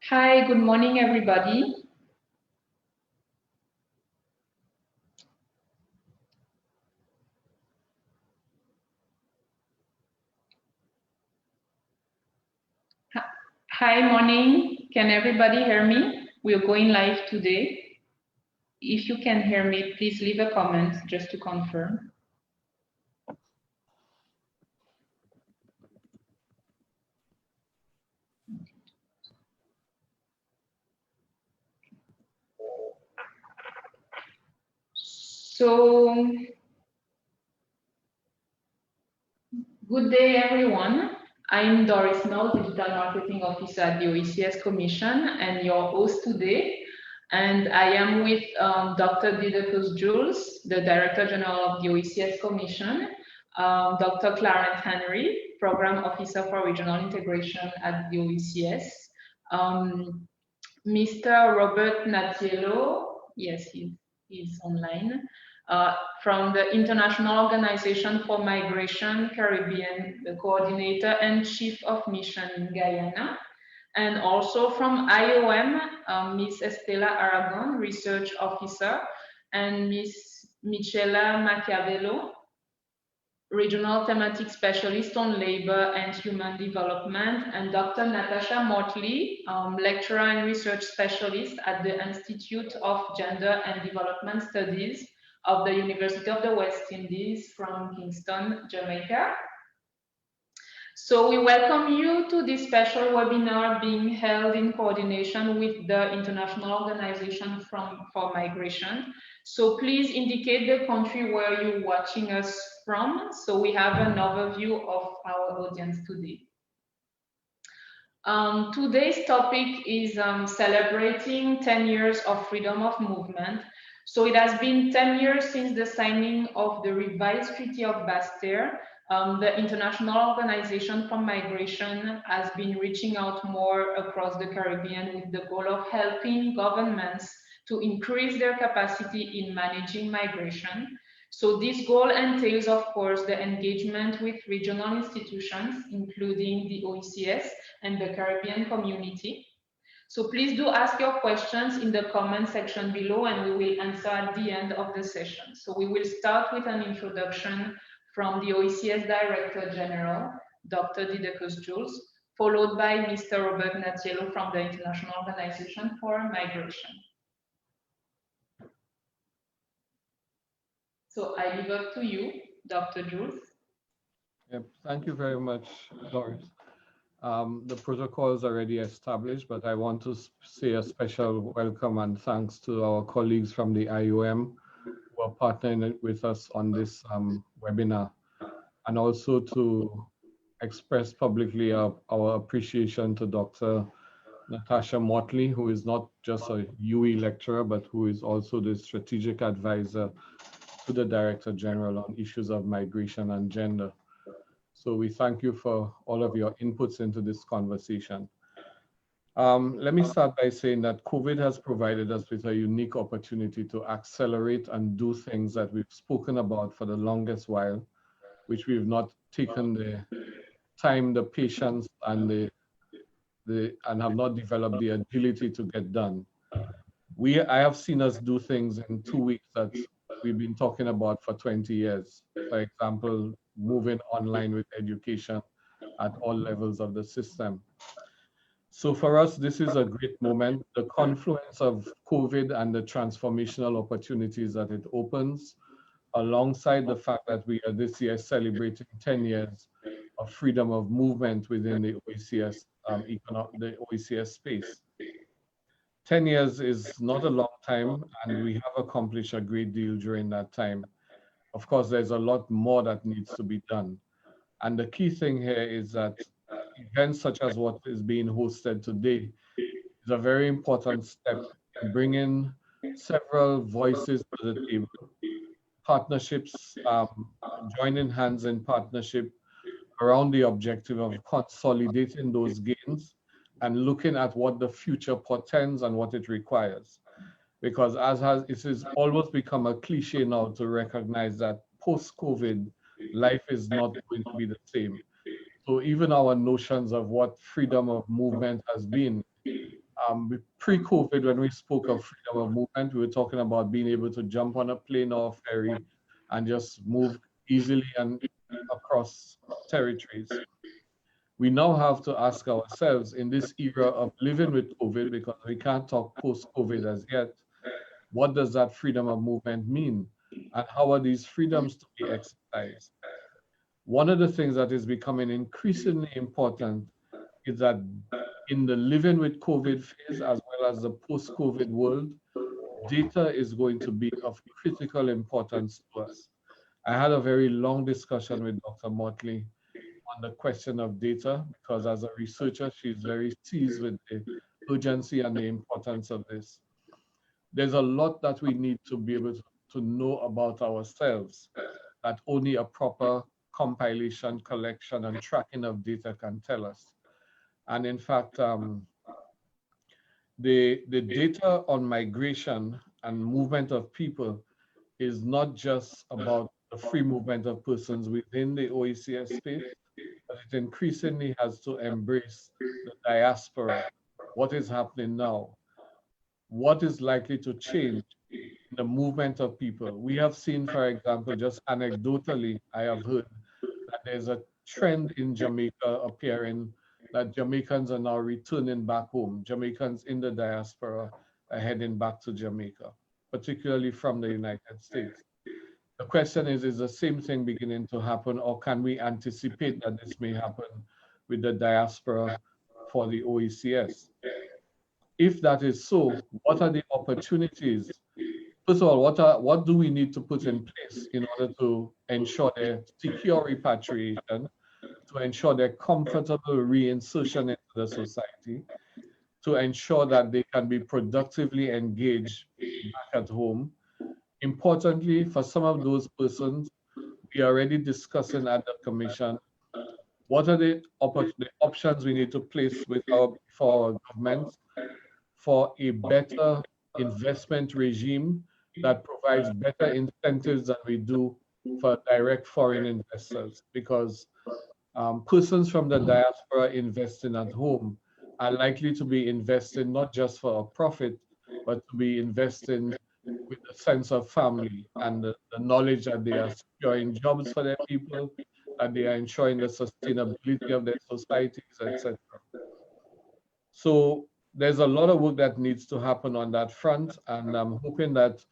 Hi, good morning, everybody. Hi, morning. Can everybody hear me? We're going live today. If you can hear me, please leave a comment just to confirm. So, good day, everyone. I'm Doris Null, Digital Marketing Officer at the OECS Commission, and your host today. And I am with Dr. Didacus Jules, the Director General of the OECS Commission, Dr. Clarence Henry, Program Officer for Regional Integration at the OECS, Mr. Robert Natiello, yes, he's online, from the International Organization for Migration Caribbean, the coordinator and chief of mission in Guyana, and also from IOM, Ms. Estela Aragon, research officer, and Ms. Michela Machiavello, regional thematic specialist on labor and human development, and Dr. Natasha Motley, lecturer and research specialist at the Institute of Gender and Development Studies of the University of the West Indies from Kingston, Jamaica. So we welcome you to this special webinar being held in coordination with the International Organization for Migration. So please indicate the country where you're watching us from, so we have an overview of our audience today. Today's topic is celebrating 10 years of freedom of movement. So it has been 10 years since the signing of the revised Treaty of Basseterre. The International Organization for Migration has been reaching out more across the Caribbean with the goal of helping governments to increase their capacity in managing migration. So this goal entails, of course, the engagement with regional institutions, including the OECS and the Caribbean community. So please do ask your questions in the comment section below, and we will answer at the end of the session. So we will start with an introduction from the OECS Director General, Dr. Didacus Jules, followed by Mr. Robert Natiello from the International Organization for Migration. So I leave up to you, Dr. Jules. Yep, thank you very much, Doris. The protocol is already established, but I want to say a special welcome and thanks to our colleagues from the IOM who are partnering with us on this webinar, and also to express publicly our appreciation to Dr. Natasha Motley, who is not just a UE lecturer, but who is also the strategic advisor to the Director General on issues of migration and gender. So we thank you for all of your inputs into this conversation. Let me start by saying that COVID has provided us with a unique opportunity to accelerate and do things that we've spoken about for the longest while, which we've not taken the time, the patience, and have not developed the agility to get done. I have seen us do things in 2 weeks that we've been talking about for 20 years. For example, moving online with education at all levels of the system. So for us, this is a great moment. The confluence of COVID and the transformational opportunities that it opens, alongside the fact that we are this year celebrating 10 years of freedom of movement within the OECS, the OECS space. 10 years is not a long time, and we have accomplished a great deal during that time. Of course, there's a lot more that needs to be done. And the key thing here is that events such as what is being hosted today is a very important step in bringing several voices to the table, partnerships, joining hands in partnership around the objective of consolidating those gains and looking at what the future portends and what it requires. Because it has almost become a cliche now to recognize that post-COVID, life is not going to be the same. So even our notions of what freedom of movement has been Pre-COVID, when we spoke of freedom of movement, we were talking about being able to jump on a plane or a ferry and just move easily and across territories. We now have to ask ourselves in this era of living with COVID, because we can't talk post-COVID as yet, what does that freedom of movement mean? And how are these freedoms to be exercised? One of the things that is becoming increasingly important is that in the living with COVID phase, as well as the post-COVID world, data is going to be of critical importance to us. I had a very long discussion with Dr. Motley on the question of data, because as a researcher, she's very seized with the urgency and the importance of this. There's a lot that we need to be able to know about ourselves that only a proper compilation, collection, and tracking of data can tell us. And in fact, the data on migration and movement of people is not just about the free movement of persons within the OECS space, but it increasingly has to embrace the diaspora. What is happening now? What is likely to change in the movement of people? We have seen, for example, just anecdotally, I have heard that there's a trend in Jamaica appearing that Jamaicans are now returning back home. Jamaicans in the diaspora are heading back to Jamaica, particularly from the United States. The question is the same thing beginning to happen, or can we anticipate that this may happen with the diaspora for the OECS? If that is so, what are the opportunities? First of all, what do we need to put in place in order to ensure their secure repatriation, to ensure their comfortable reinsertion into the society, to ensure that they can be productively engaged back at home? Importantly, for some of those persons, we are already discussing at the Commission, what are the options we need to place for our governments for a better investment regime that provides better incentives than we do for direct foreign investors, because persons from the diaspora investing at home are likely to be investing not just for a profit, but to be investing with a sense of family and the knowledge that they are securing jobs for their people, that they are ensuring the sustainability of their societies, etc. So there's a lot of work that needs to happen on that front, and I'm hoping that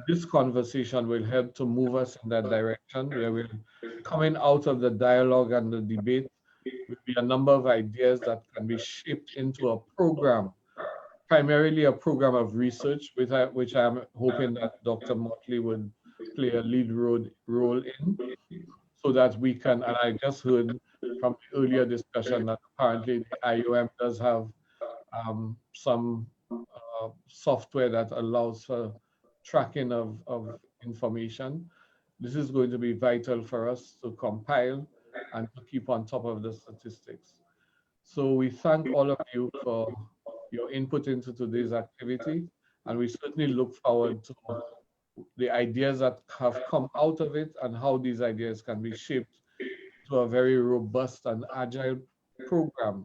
this conversation will help to move us in that direction, where we're coming out of the dialogue and the debate will be a number of ideas that can be shaped into a program, primarily a program of research, which I'm hoping that Dr. Motley would play a lead role in, so that we can, and I just heard from the earlier discussion that apparently the IOM does have some software that allows for tracking of information. This is going to be vital for us to compile and to keep on top of the statistics. So we thank all of you for your input into today's activity, and we certainly look forward to the ideas that have come out of it and how these ideas can be shaped to a very robust and agile program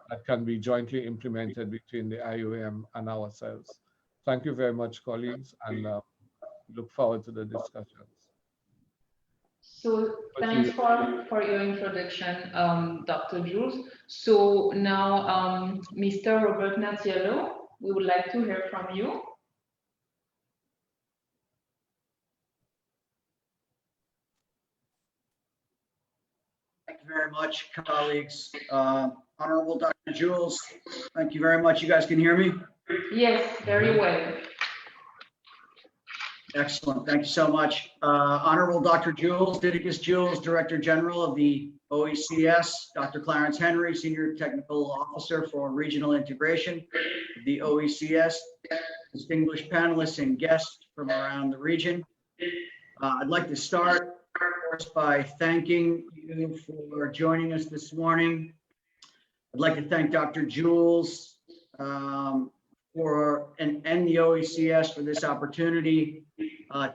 that can be jointly implemented between the IOM and ourselves. Thank you very much, colleagues, and look forward to the discussions. So thanks for your introduction, Dr. Jules. So now, Mr. Robert Natiello, we would like to hear from you. Thank you very much, colleagues. Honorable Dr. Jules, thank you very much. You guys can hear me? Yes, very well. Excellent. Thank you so much. Honorable Dr. Jules, Didicus Jules, Director General of the OECS, Dr. Clarence Henry, Senior Technical Officer for Regional Integration of the OECS, distinguished panelists and guests from around the region. I'd like to start first by thanking you for joining us this morning. I'd like to thank Dr. Jules and the OECS for this opportunity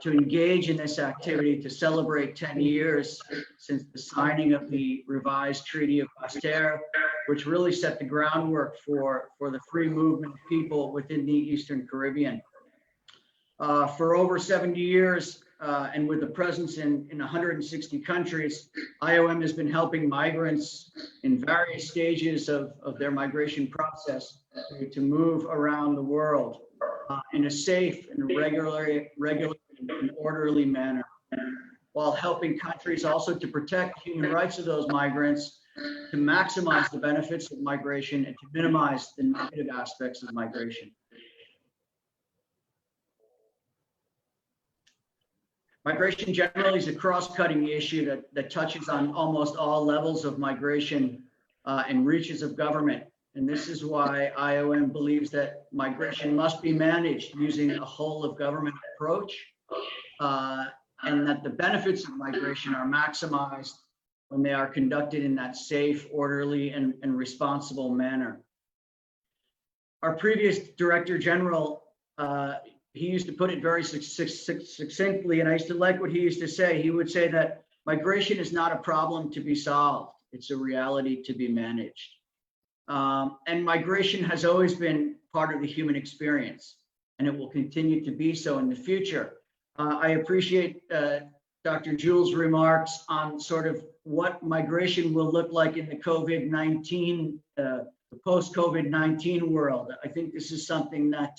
to engage in this activity to celebrate 10 years since the signing of the revised Treaty of Basseterre which really set the groundwork for the free movement of people within the Eastern Caribbean. For over 70 years, and with a presence in 160 countries, IOM has been helping migrants in various stages of their migration process to move around the world in a safe and regular and orderly manner, while helping countries also to protect human rights of those migrants, to maximize the benefits of migration, and to minimize the negative aspects of migration. Migration generally is a cross-cutting issue that touches on almost all levels of migration and reaches of government. And this is why IOM believes that migration must be managed using a whole of government approach, and that the benefits of migration are maximized when they are conducted in that safe, orderly, and responsible manner. Our previous Director General, he used to put it very succinctly, and I used to like what he used to say. He would say that migration is not a problem to be solved, it's a reality to be managed. And migration has always been part of the human experience, and it will continue to be so in the future. I appreciate Dr. Jules' remarks on sort of what migration will look like in the COVID-19, the post-COVID-19 world. I think this is something that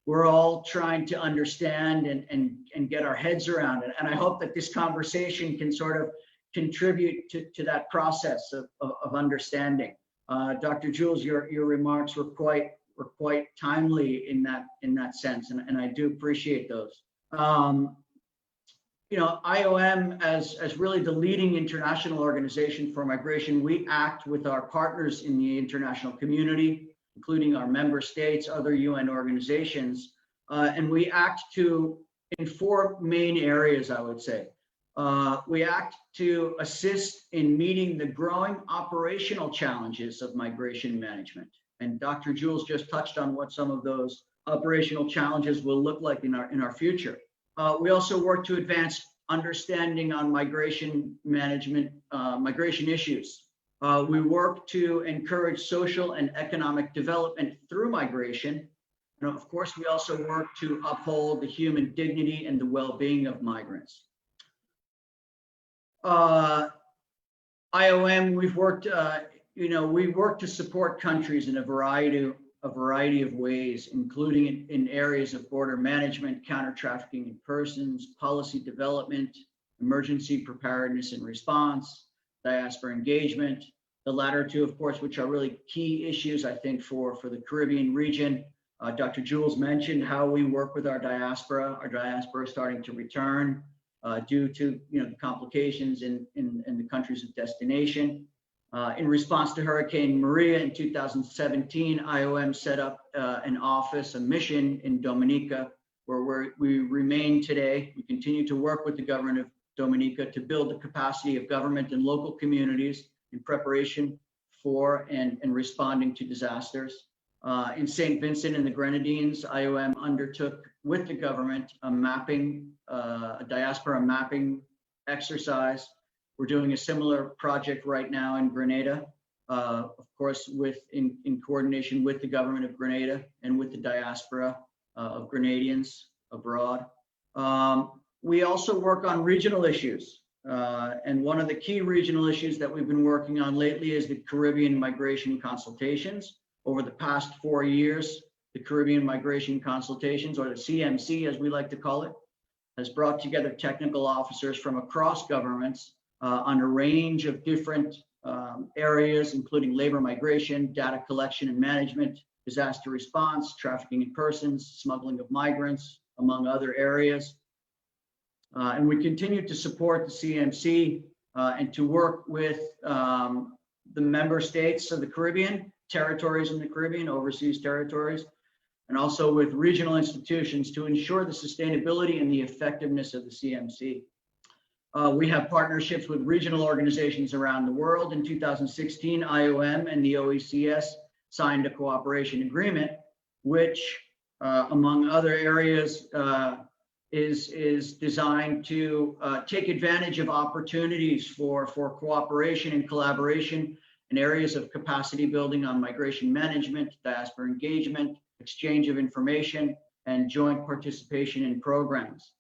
we're all trying to understand and get our heads around it. And I hope that this conversation can sort of contribute to that process of understanding. Dr. Jules, your remarks were quite timely in that sense, and I do appreciate those. You know, IOM as really the leading international organization for migration, we act with our partners in the international community, including our member states, other UN organizations, and we act in four main areas, I would say. We act to assist in meeting the growing operational challenges of migration management. And Dr. Jules just touched on what some of those operational challenges will look like in our future. We also work to advance understanding on migration management, migration issues. We work to encourage social and economic development through migration. And of course, we also work to uphold the human dignity and the well-being of migrants. IOM, we've worked, we work to support countries in a variety of ways, including in areas of border management, counter-trafficking in persons, policy development, emergency preparedness and response, diaspora engagement. The latter two, of course, which are really key issues, I think, for the Caribbean region. Dr. Jules mentioned how we work with our diaspora. Our diaspora is starting to return due to the complications in the countries of destination. In response to Hurricane Maria in 2017, IOM set up an office, a mission in Dominica, where we remain today. We continue to work with the government of Dominica to build the capacity of government and local communities in preparation for and responding to disasters. In St. Vincent and the Grenadines, IOM undertook with the government a diaspora mapping exercise. We're doing a similar project right now in Grenada, of course, in coordination with the government of Grenada and with the diaspora of Grenadians abroad. We also work on regional issues. And one of the key regional issues that we've been working on lately is the Caribbean Migration Consultations. Over the past 4 years, the Caribbean Migration Consultations, or the CMC as we like to call it, has brought together technical officers from across governments on a range of different areas, including labor migration, data collection and management, disaster response, trafficking in persons, smuggling of migrants, among other areas. And we continue to support the CMC and to work with the member states of the Caribbean, territories in the Caribbean, overseas territories, and also with regional institutions to ensure the sustainability and the effectiveness of the CMC. We have partnerships with regional organizations around the world. In 2016, IOM and the OECS signed a cooperation agreement, which, among other areas, is designed to take advantage of opportunities for cooperation and collaboration in areas of capacity building on migration management, diaspora engagement, exchange of information, and joint participation in programs.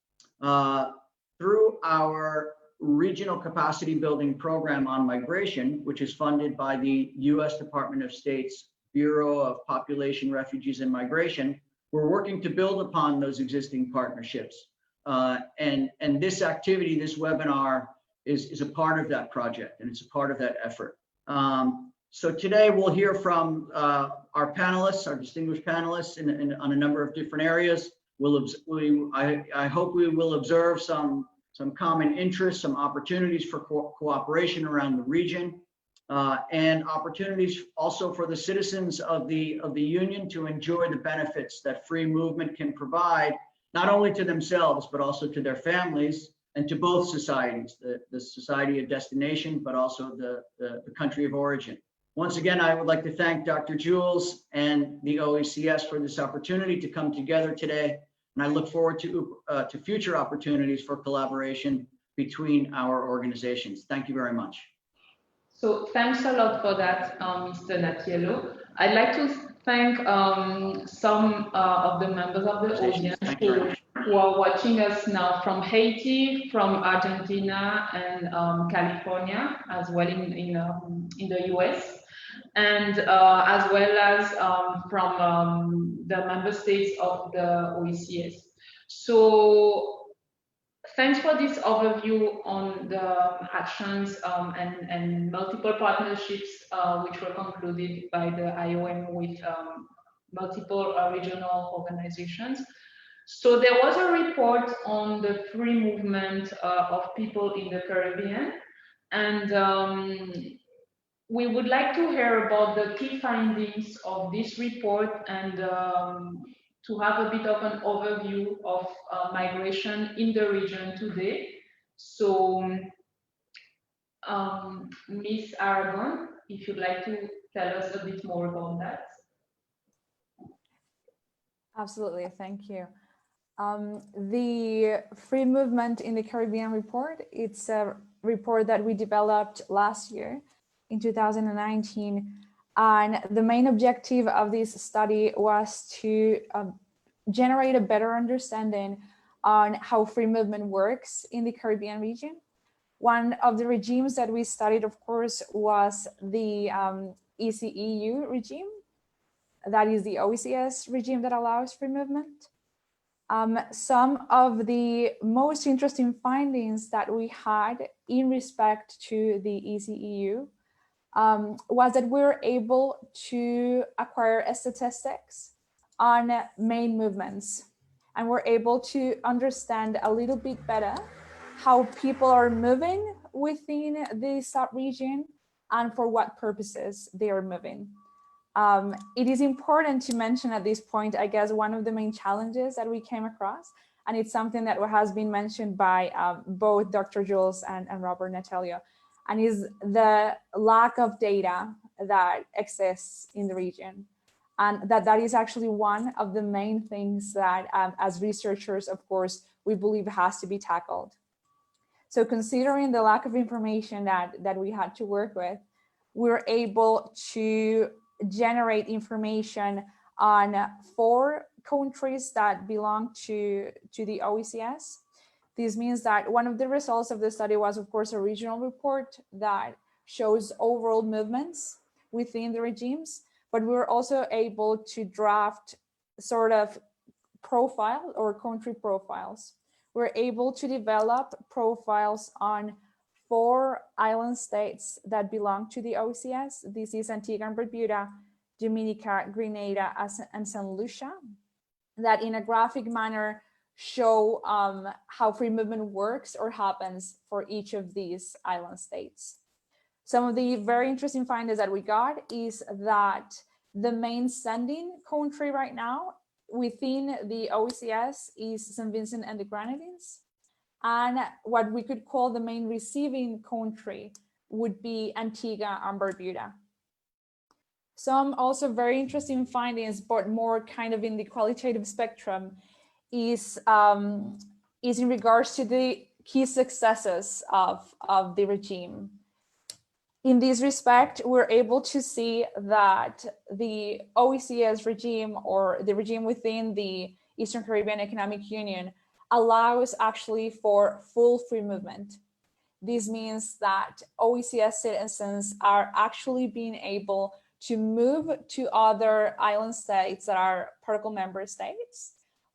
Through our regional capacity building program on migration, which is funded by the U.S. Department of State's Bureau of Population, Refugees, and Migration, we're working to build upon those existing partnerships. And this activity, this webinar, is a part of that project, and it's a part of that effort. So today we'll hear from our panelists, our distinguished panelists on a number of different areas. I hope we will observe some common interests, some opportunities for cooperation around the region, and opportunities also for the citizens of the Union to enjoy the benefits that free movement can provide, not only to themselves, but also to their families and to both societies, the society of destination, but also the country of origin. Once again, I would like to thank Dr. Jules and the OECS for this opportunity to come together today. And I look forward to future opportunities for collaboration between our organizations. Thank you very much. So thanks a lot for that, Mr. Natiello. I'd like to thank some of the members of the audience who are watching us now from Haiti, from Argentina, and California, as well in the US, and as well as from the member states of the OECS. So thanks for this overview on the actions and multiple partnerships which were concluded by the IOM with multiple regional organizations. So there was a report on the free movement of people in the Caribbean, and we would like to hear about the key findings of this report and to have a bit of an overview of migration in the region today. So, Ms. Aragon, if you'd like to tell us a bit more about that. Absolutely, thank you. The free movement in the Caribbean report, it's a report that we developed last year in 2019. And the main objective of this study was to generate a better understanding on how free movement works in the Caribbean region. One of the regimes that we studied, of course, was the ECEU regime. That is the OECS regime that allows free movement. Some of the most interesting findings that we had in respect to the ECEU was that we were able to acquire statistics on main movements, and we're able to understand a little bit better how people are moving within the sub-region and for what purposes they are moving. It is important to mention at this point, I guess, one of the main challenges that we came across, and it's something that has been mentioned by both Dr. Jules and Robert Natelio, and is the lack of data that exists in the region. And that is actually one of the main things that as researchers, of course, we believe has to be tackled. So considering the lack of information that we had to work with, we're able to generate information on 4 countries that belong to the OECS. This means that one of the results of the study was, of course, a regional report that shows overall movements within the regimes, but we were also able to draft sort of profile or country profiles. We're able to develop profiles on 4 island states that belong to the OECS. This is Antigua and Barbuda, Dominica, Grenada, and St. Lucia, that in a graphic manner show how free movement works or happens for each of these island states. Some of the very interesting findings that we got is that the main sending country right now within the OECS is St. Vincent and the Grenadines. And what we could call the main receiving country would be Antigua and Barbuda. Some also very interesting findings, but more kind of in the qualitative spectrum, is in regards to the key successes of the regime. In this respect, we're able to see that the OECS regime, or the regime within the Eastern Caribbean Economic Union, allows actually for full free movement. This means that OECS citizens are actually being able to move to other island states that are protocol member states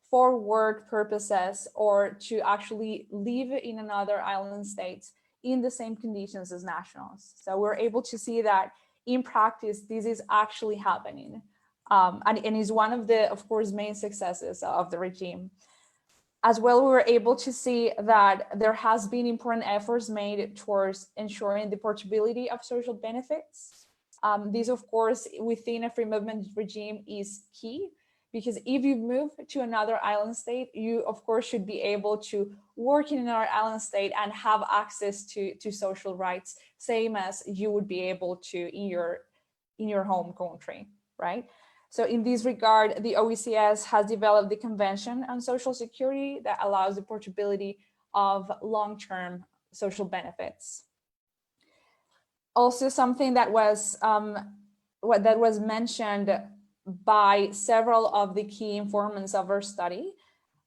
for work purposes, or to actually live in another island state in the same conditions as nationals. So we're able to see that in practice, this is actually happening. And is one of the, of course, main successes of the regime. As well, we were able to see that there has been important efforts made towards ensuring the portability of social benefits. This, of course, within a free movement regime is key, because if you move to another island state, you, of course, should be able to work in another island state and have access to social rights, same as you would be able to in your home country, right? So in this regard, the OECS has developed the Convention on Social Security that allows the portability of long-term social benefits. Also, something that was mentioned by several of the key informants of our study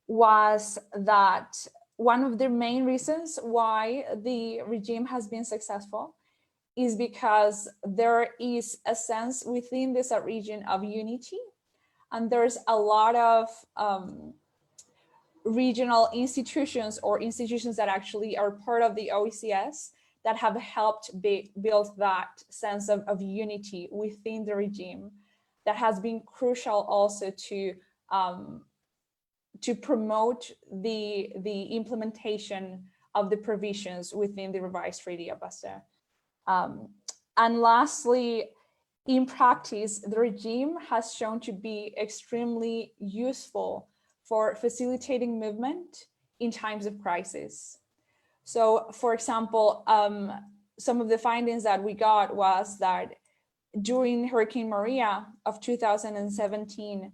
was that one of the main reasons why the regime has been successful is because there is a sense within this region of unity, and there's a lot of regional institutions or institutions that actually are part of the OECS that have helped build that sense of unity within the regime. That has been crucial also to promote the implementation of the provisions within the revised Treaty of Basel. And lastly, in practice, the regime has shown to be extremely useful for facilitating movement in times of crisis. So, for example, some of the findings that we got was that during Hurricane Maria of 2017,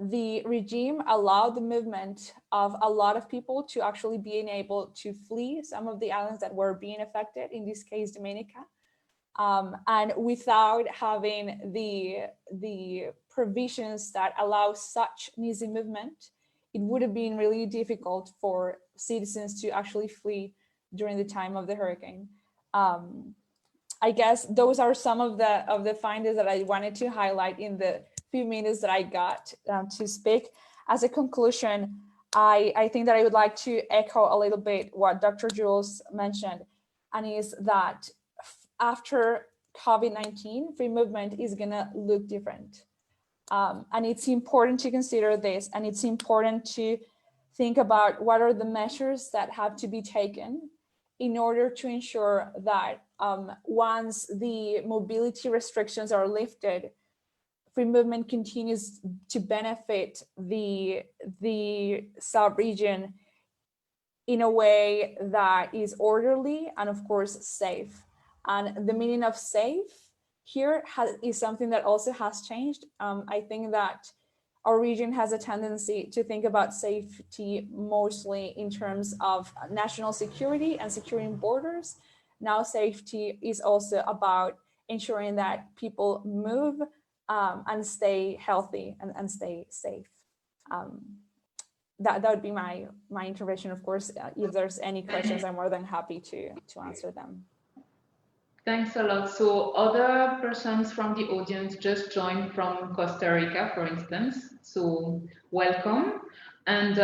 the regime allowed the movement of a lot of people to actually being able to flee some of the islands that were being affected, in this case, Dominica. And without having the provisions that allow such an easy movement, it would have been really difficult for citizens to actually flee during the time of the hurricane. I guess those are some of the findings that I wanted to highlight in the few minutes that I got to speak. As a conclusion, I think that I would like to echo a little bit what Dr. Jules mentioned, and is that after COVID-19, free movement is gonna look different. And it's important to consider this, and it's important to think about what are the measures that have to be taken in order to ensure that once the mobility restrictions are lifted, free movement continues to benefit the sub-region in a way that is orderly and, of course, safe. And the meaning of safe here is something that also has changed. I think that our region has a tendency to think about safety mostly in terms of national security and securing borders. Now safety is also about ensuring that people move and stay healthy and stay safe. That would be my intervention. Of course, if there's any questions, I'm more than happy to answer them. Thanks a lot. So other persons from the audience just joined from Costa Rica, for instance. So welcome. And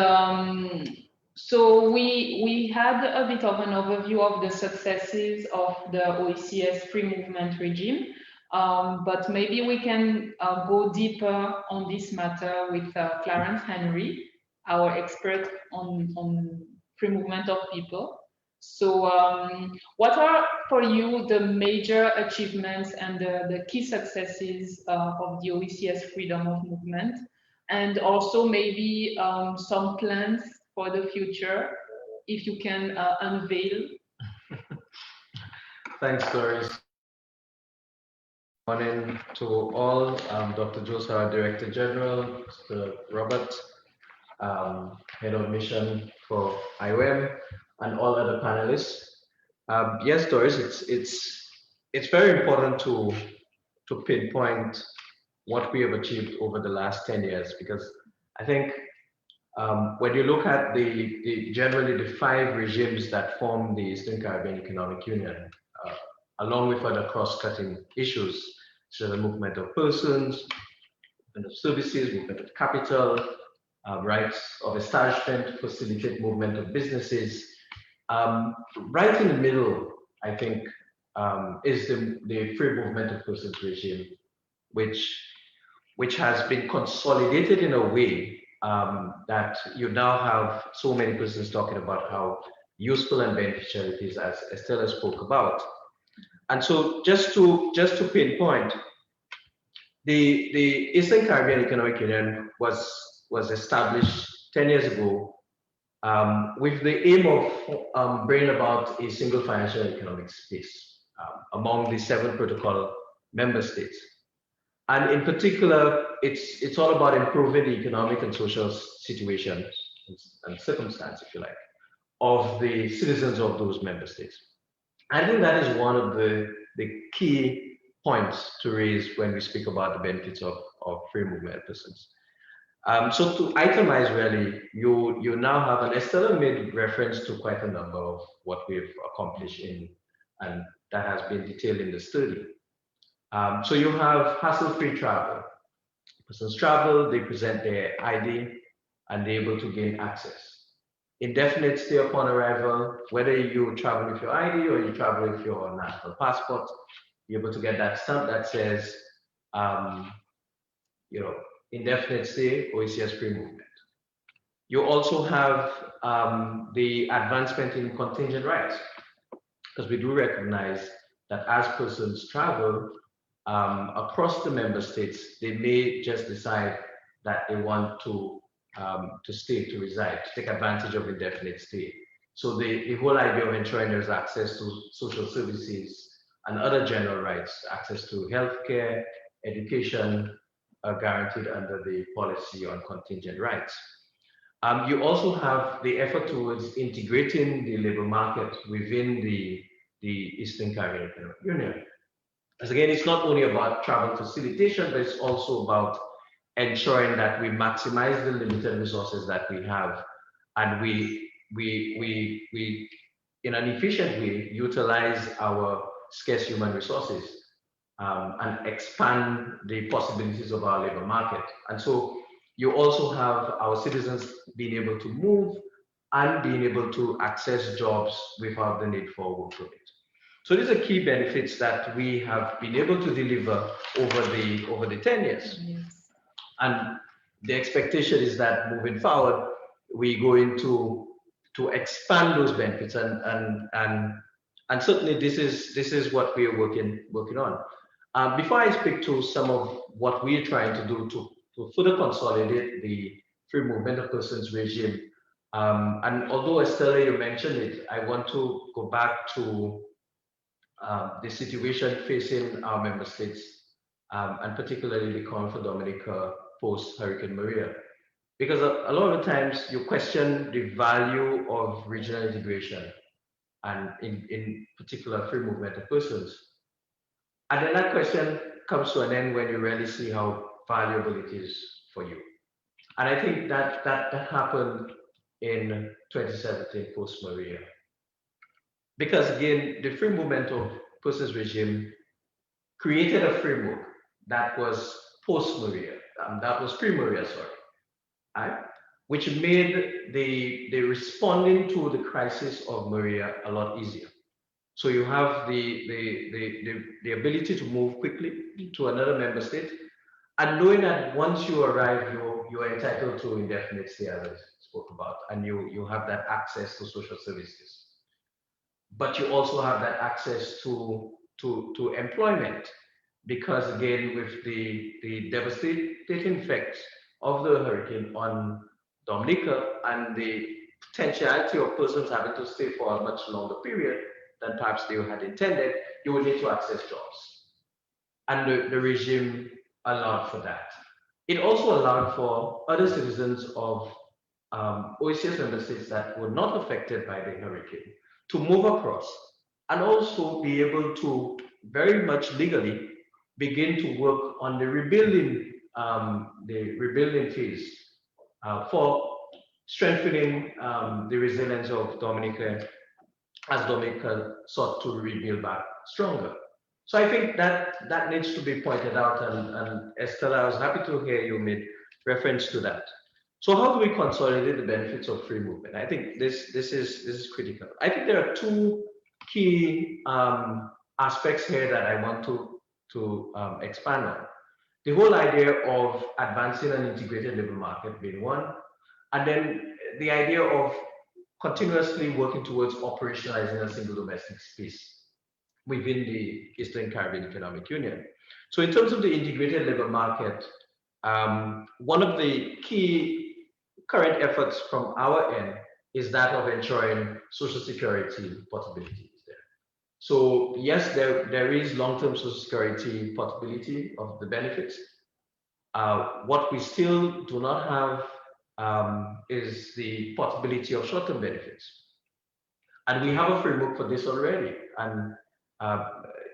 so we had a bit of an overview of the successes of the OECS free movement regime. But maybe we can go deeper on this matter with Clarence Henry, our expert on free movement of people. So what are for you the major achievements and the key successes of the OECS freedom of movement, and also maybe some plans for the future, if you can unveil? Thanks, Doris. Good morning to all. Dr. Jules, our Director General, Mr. Robert, Head of Mission for IOM, and all other panelists. Yes, Doris, it's very important to pinpoint what we have achieved over the last 10 years, because I think when you look at generally the 5 regimes that form the Eastern Caribbean Economic Union, along with other cross-cutting issues, such as the movement of persons, movement of services, movement of capital, rights of establishment, facilitate movement of businesses. Right in the middle, I think, is the free movement of persons regime, which has been consolidated in a way that you now have so many persons talking about how useful and beneficial it is, as Estella spoke about. And so just to pinpoint, the Eastern Caribbean Economic Union was established 10 years ago with the aim of bringing about a single financial and economic space among the 7 protocol member states. And in particular, it's all about improving the economic and social situation and circumstance, if you like, of the citizens of those member states. I think that is one of the key points to raise when we speak about the benefits of free movement of persons. So to itemize really, you now have, and Estella made reference to quite a number of what we've accomplished and that has been detailed in the study. So you have hassle-free travel. Persons travel, they present their ID, and they're able to gain access. Indefinite stay upon arrival, whether you travel with your ID or you travel with your national passport, you're able to get that stamp that says, indefinite stay, OECS free movement. You also have the advancement in contingent rights, because we do recognize that as persons travel across the member states, they may just decide that they want to stay, to reside, to take advantage of indefinite stay. So the whole idea of ensuring there's access to social services and other general rights, access to healthcare, education, are guaranteed under the policy on contingent rights. You also have the effort towards integrating the labor market within the Eastern Caribbean Economic Union. Because again, it's not only about travel facilitation, but it's also about ensuring that we maximize the limited resources that we have, and we in an efficient way utilize our scarce human resources and expand the possibilities of our labor market. And so you also have our citizens being able to move and being able to access jobs without the need for a work permit. So these are key benefits that we have been able to deliver over the 10 years. Yes. And the expectation is that moving forward, we go into to expand those benefits, and certainly this is what we are working on. Before I speak to some of what we are trying to do to further consolidate the free movement of persons regime, and although Estella, you mentioned it, I want to go back to the situation facing our member states, and particularly the Corn for Dominica post Hurricane Maria, because a lot of times you question the value of regional integration, and in particular free movement of persons. And then that question comes to an end when you really see how valuable it is for you. And I think that happened in 2017 post Maria. Because again, the free movement of persons regime created a framework that was post Maria, that was pre Maria, sorry, right? Which made the responding to the crisis of Maria a lot easier. So you have the ability to move quickly to another member state, and knowing that once you arrive, you are entitled to indefinite stay, as I spoke about, and you have that access to social services. But you also have that access to employment, because again, with the devastating effects of the hurricane on Dominica and the potentiality of persons having to stay for a much longer period than perhaps they had intended, you would need to access jobs. And the regime allowed for that. It also allowed for other citizens of OECS member states that were not affected by the hurricane to move across and also be able to very much legally begin to work on the rebuilding phase for strengthening the resilience of Dominica as Dominica sought to rebuild back stronger. So I think that needs to be pointed out, and Estella, I was happy to hear you made reference to that. So how do we consolidate the benefits of free movement? I think this is critical. I think there are two key aspects here that I want to expand on. The whole idea of advancing an integrated labor market being one, and then the idea of continuously working towards operationalizing a single domestic space within the Eastern Caribbean Economic Union. So in terms of the integrated labor market, one of the key current efforts from our end is that of ensuring social security portability is there. So yes, there is long-term social security portability of the benefits. What we still do not have is the portability of short-term benefits. And we have a framework for this already. And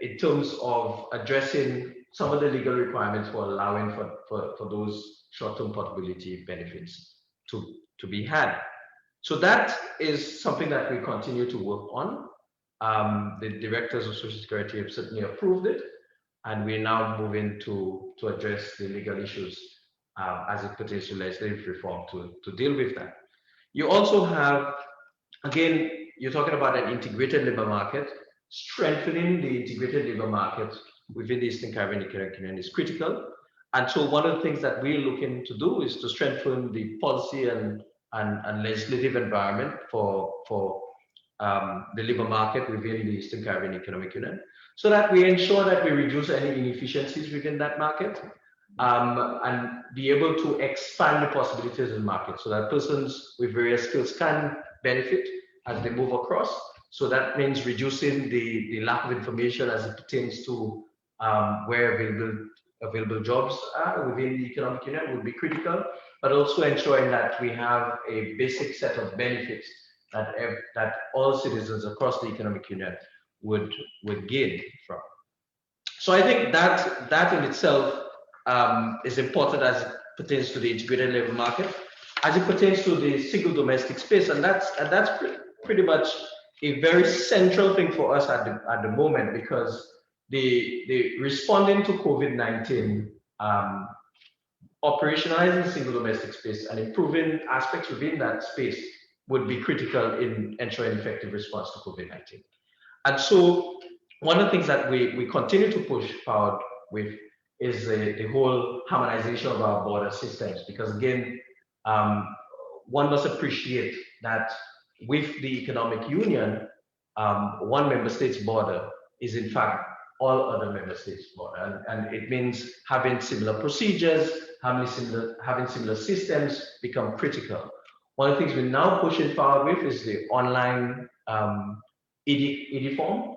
in terms of addressing some of the legal requirements for allowing for those short-term portability benefits to be had. So that is something that we continue to work on. The directors of Social Security have certainly approved it, and we're now moving to address the legal issues as it pertains to legislative reform to deal with that. You also have, again, you're talking about an integrated labor market. Strengthening the integrated labor market within the Eastern Caribbean Economic Union is critical. And so one of the things that we're looking to do is to strengthen the policy and legislative environment for the labor market within the Eastern Caribbean Economic Union, so that we ensure that we reduce any inefficiencies within that market and be able to expand the possibilities in the market so that persons with various skills can benefit as they move across. So that means reducing the lack of information as it pertains to where available jobs are within the economic union would be critical, but also ensuring that we have a basic set of benefits that all citizens across the economic union would gain from. So I think that in itself is important as it pertains to the integrated labor market, as it pertains to the single domestic space, and that's pretty much a very central thing for us at the moment, because the responding to COVID-19, operationalizing single domestic space and improving aspects within that space would be critical in ensuring effective response to COVID-19. And so one of the things that we continue to push forward with is the whole harmonization of our border systems, because again, one must appreciate that with the economic union, one member state's border is in fact all other member states' border, and it means having similar procedures, having similar systems become critical. One of the things we're now pushing forward with is the online ED form,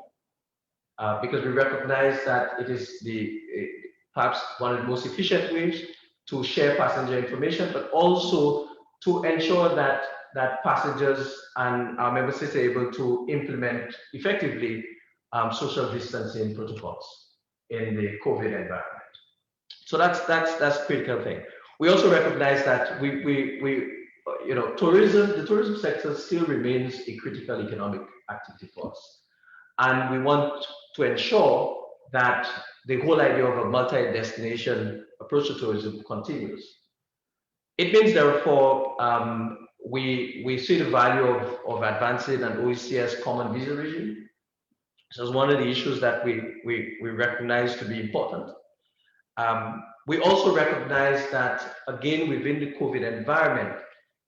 because we recognize that it is perhaps one of the most efficient ways to share passenger information, but also to ensure that passengers and our member states are able to implement effectively social distancing protocols in the COVID environment. So that's a critical thing. We also recognize that the tourism sector still remains a critical economic activity for us, and we want to ensure that the whole idea of a multi-destination approach to tourism continues. It means, therefore, we see the value of advancing an OECS common visa regime. So it's one of the issues that we recognize to be important. We also recognize that, again, within the COVID environment,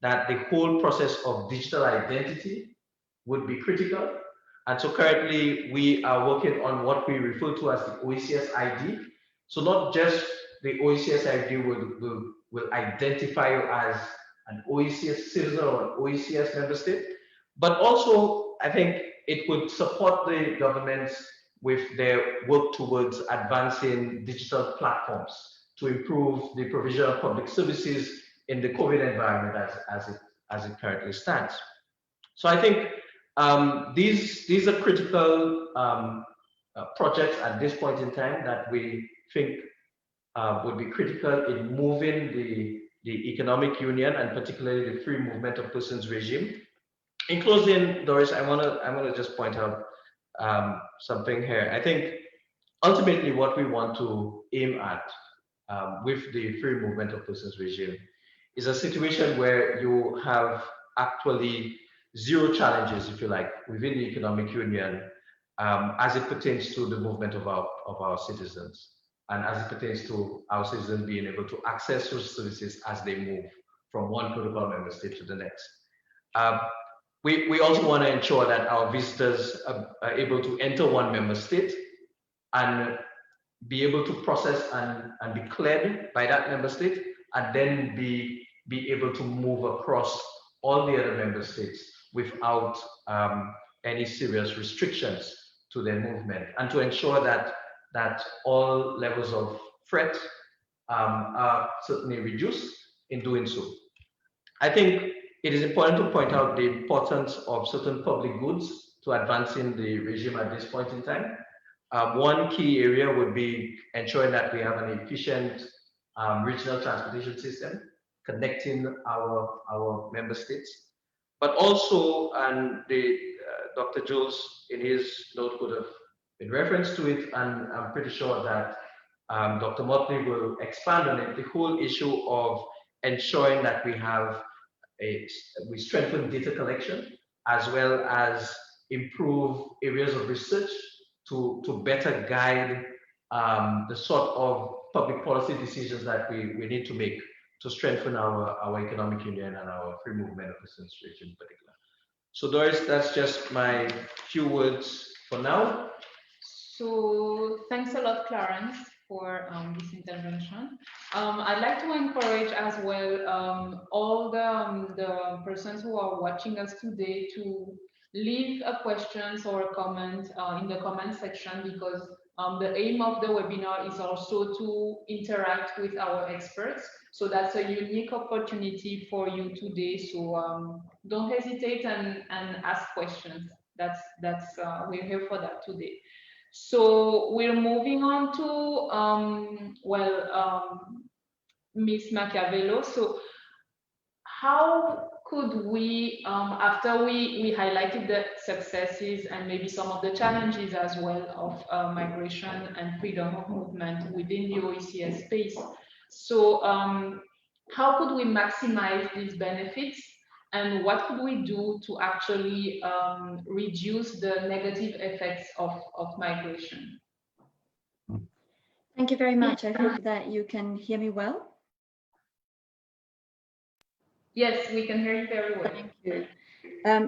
that the whole process of digital identity would be critical. And so currently we are working on what we refer to as the OECS ID. So not just the OECS ID will identify you as an OECS citizen or an OECS member state, but also I think it would support the governments with their work towards advancing digital platforms to improve the provision of public services in the COVID environment as it currently stands. So I think these are critical projects at this point in time that we think would be critical in moving the economic union and particularly the free movement of persons regime. In closing, Doris, I want to just point out something here. I think ultimately what we want to aim at with the free movement of persons regime is a situation where you have actually zero challenges, if you like, within the economic union as it pertains to the movement of our citizens and as it pertains to our citizens being able to access social services as they move from one protocol member state to the next. We also want to ensure that our visitors are able to enter one member state and be able to process and be cleared by that member state, and then be able to move across all the other member states without any serious restrictions to their movement, and to ensure that all levels of threat are certainly reduced in doing so. I think it is important to point out the importance of certain public goods to advancing the regime at this point in time. One key area would be ensuring that we have an efficient regional transportation system connecting our member states. But also, and Dr. Jules in his note would have been reference to it, and I'm pretty sure that Dr. Motley will expand on it, the whole issue of ensuring that we strengthen data collection as well as improve areas of research to better guide the sort of public policy decisions that we need to make to strengthen our economic union and our free movement of persons in particular. So Doris, that's just my few words for now. So thanks a lot, Clarence, for this intervention. I'd like to encourage as well all the persons who are watching us today to leave a questions or a comment in the comment section, because the aim of the webinar is also to interact with our experts. So that's a unique opportunity for you today. So don't hesitate and ask questions. We're here for that today. So we're moving on to Ms. Machiavello. So how could we, after we highlighted the successes and maybe some of the challenges as well of migration and freedom of movement within the OECS space, so how could we maximize these benefits, and what could we do to actually reduce the negative effects of migration? Thank you very much. I hope that you can hear me well. Yes, we can hear you very well. Thank you.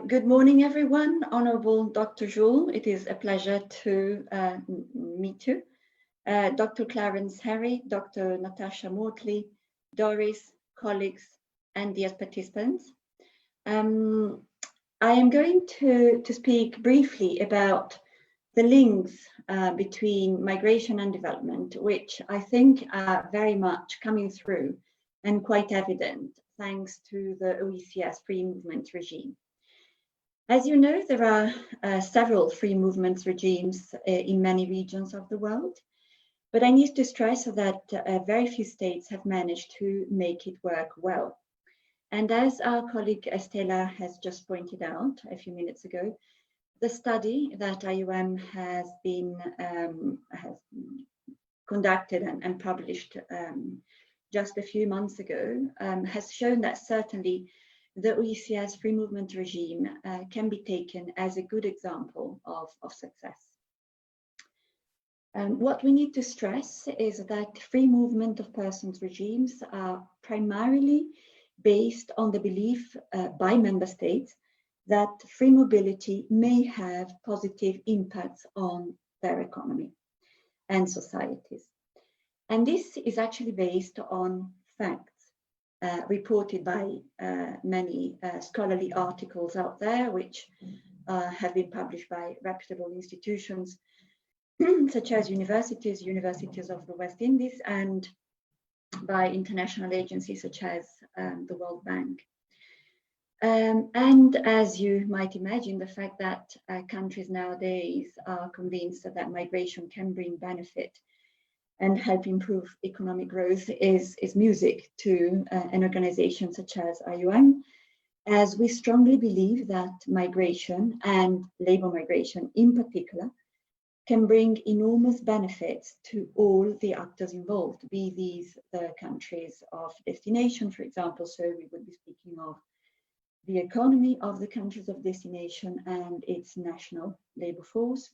Good morning, everyone. Honorable Dr. Jules, it is a pleasure to meet you. Dr. Clarence Henry, Dr. Natasha Motley, Doris, colleagues, and dear participants. I am going to speak briefly about the links between migration and development, which I think are very much coming through and quite evident thanks to the OECS free movement regime. As you know, there are several free movements regimes in many regions of the world, but I need to stress that very few states have managed to make it work well. And as our colleague Estela has just pointed out a few minutes ago, the study that IOM has conducted and published just a few months ago has shown that certainly the OECS free movement regime can be taken as a good example of success. What we need to stress is that free movement of persons regimes are primarily based on the belief by member states that free mobility may have positive impacts on their economy and societies. And this is actually based on facts reported by many scholarly articles out there, which have been published by reputable institutions such as universities of the West Indies, and by international agencies such as the World Bank. And as you might imagine, the fact that countries nowadays are convinced that migration can bring benefit and help improve economic growth is music to an organization such as IOM, as we strongly believe that migration and labor migration in particular can bring enormous benefits to all the actors involved, be these the countries of destination, for example. So we would be speaking of the economy of the countries of destination and its national labor force,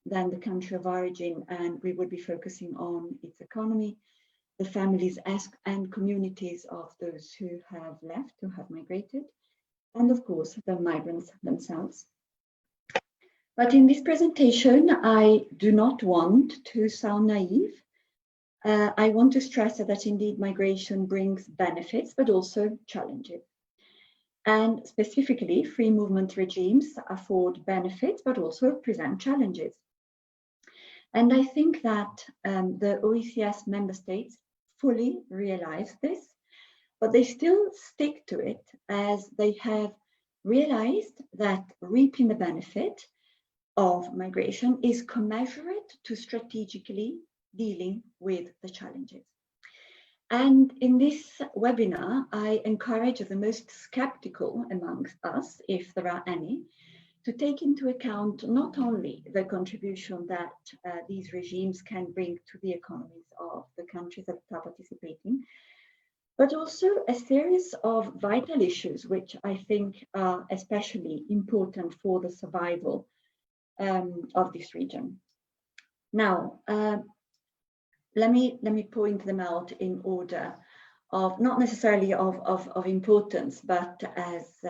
then the country of origin, and we would be focusing on its economy, the families and communities of those who have left, who have migrated, and of course the migrants themselves. But in this presentation, I do not want to sound naive. I want to stress that indeed migration brings benefits, but also challenges. And specifically, free movement regimes afford benefits, but also present challenges. And I think that the OECS member states fully realize this, but they still stick to it as they have realized that reaping the benefit of migration is commensurate to strategically dealing with the challenges. And in this webinar, I encourage the most skeptical amongst us, if there are any, to take into account not only the contribution that these regimes can bring to the economies of the countries that are participating, but also a series of vital issues which I think are especially important for the survival of this region. Now, let me point them out in order of not necessarily of importance, but as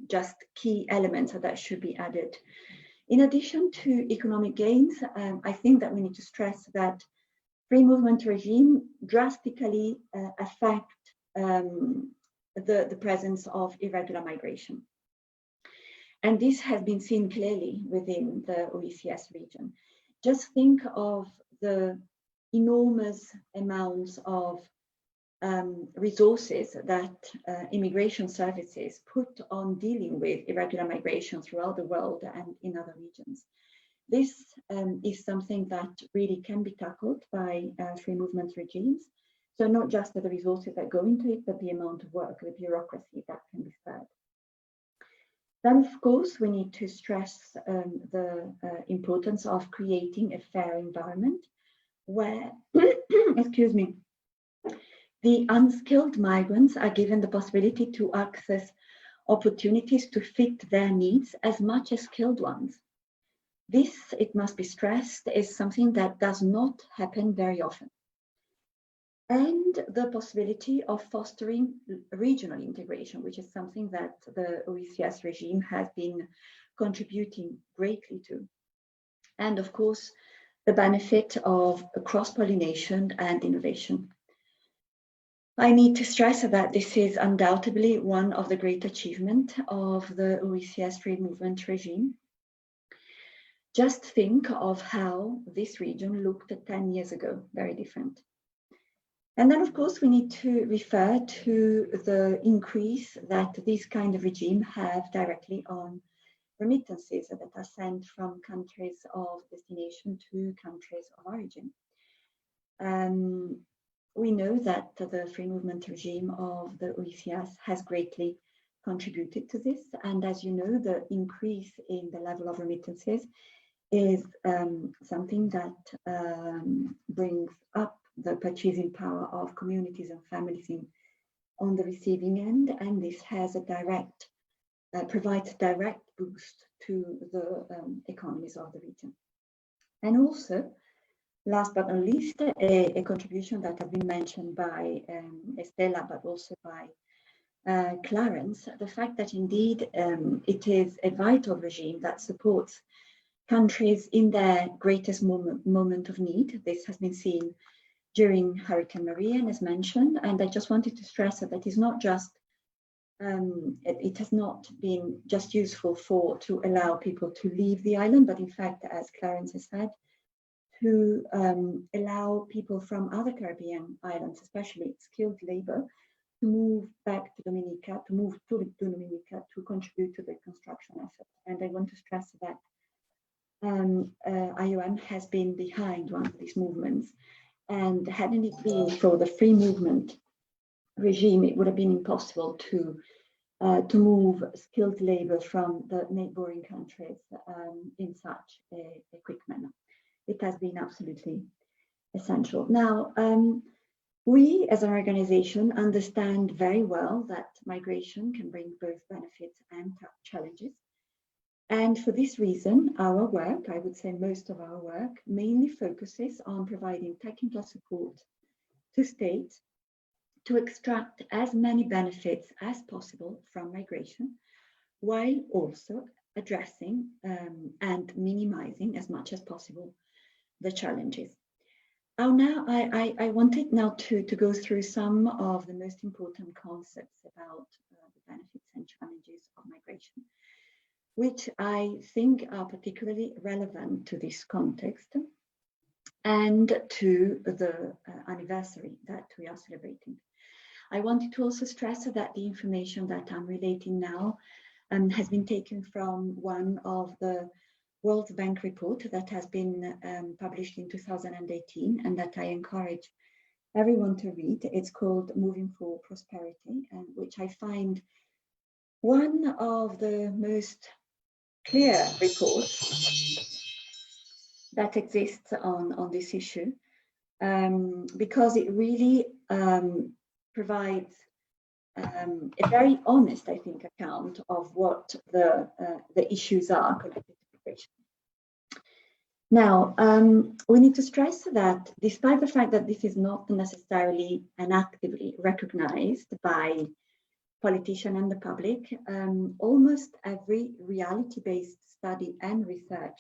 just key elements that should be added. In addition to economic gains, I think that we need to stress that free movement regime drastically affect the presence of irregular migration. And this has been seen clearly within the OECS region. Just think of the enormous amounts of resources that immigration services put on dealing with irregular migration throughout the world and in other regions. This is something that really can be tackled by free movement regimes. So not just the resources that go into it, but the amount of work, the bureaucracy that can be spared. Then, of course, we need to stress the importance of creating a fair environment where, excuse me, the unskilled migrants are given the possibility to access opportunities to fit their needs as much as skilled ones. This, it must be stressed, is something that does not happen very often. And the possibility of fostering regional integration, which is something that the OECS regime has been contributing greatly to. And of course, the benefit of cross-pollination and innovation. I need to stress that this is undoubtedly one of the great achievements of the OECS free movement regime. Just think of how this region looked 10 years ago, very different. And then, of course, we need to refer to the increase that this kind of regime have directly on remittances that are sent from countries of destination to countries of origin. We know that the free movement regime of the OECS has greatly contributed to this. And as you know, the increase in the level of remittances is something that brings up the purchasing power of communities and families on the receiving end, and this has a direct, provides direct boost to the economies of the region. And also, last but not least, a contribution that has been mentioned by Estela, but also by Clarence, the fact that indeed it is a vital regime that supports countries in their greatest moment of need. This has been seen during Hurricane Maria, as mentioned, and I just wanted to stress that it is not just, it has not been just useful to allow people to leave the island, but in fact, as Clarence has said, to allow people from other Caribbean islands, especially skilled labor, to move back to Dominica, to move to Dominica to contribute to the construction effort. And I want to stress that IOM has been behind one of these movements. And hadn't it been for the free movement regime, it would have been impossible to move skilled labor from the neighboring countries in such a quick manner. It has been absolutely essential. Now, we as an organization understand very well that migration can bring both benefits and challenges. And for this reason, our work, I would say most of our work, mainly focuses on providing technical support to states to extract as many benefits as possible from migration, while also addressing and minimizing as much as possible the challenges. I wanted now to go through some of the most important concepts about the benefits and challenges of migration, which I think are particularly relevant to this context and to the anniversary that we are celebrating. I wanted to also stress that the information that I'm relating now has been taken from one of the World Bank report that has been published in 2018 and that I encourage everyone to read. It's called Moving for Prosperity, which I find one of the most clear reports that exists on this issue, because it really provides a very honest, I think, account of what the issues are connected to migration. Now, we need to stress that despite the fact that this is not necessarily and actively recognized by politicians and the public, almost every reality-based study and research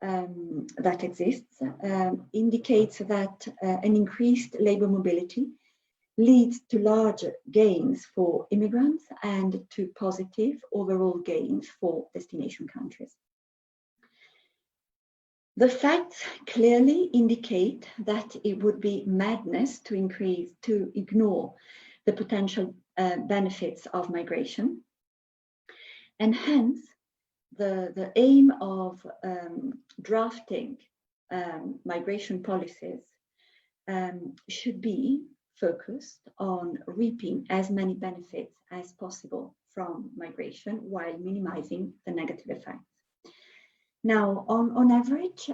that exists indicates that an increased labor mobility leads to larger gains for immigrants and to positive overall gains for destination countries. The facts clearly indicate that it would be madness to ignore the potential benefits of migration, and hence the aim of drafting migration policies should be focused on reaping as many benefits as possible from migration while minimizing the negative effects. Now, on average,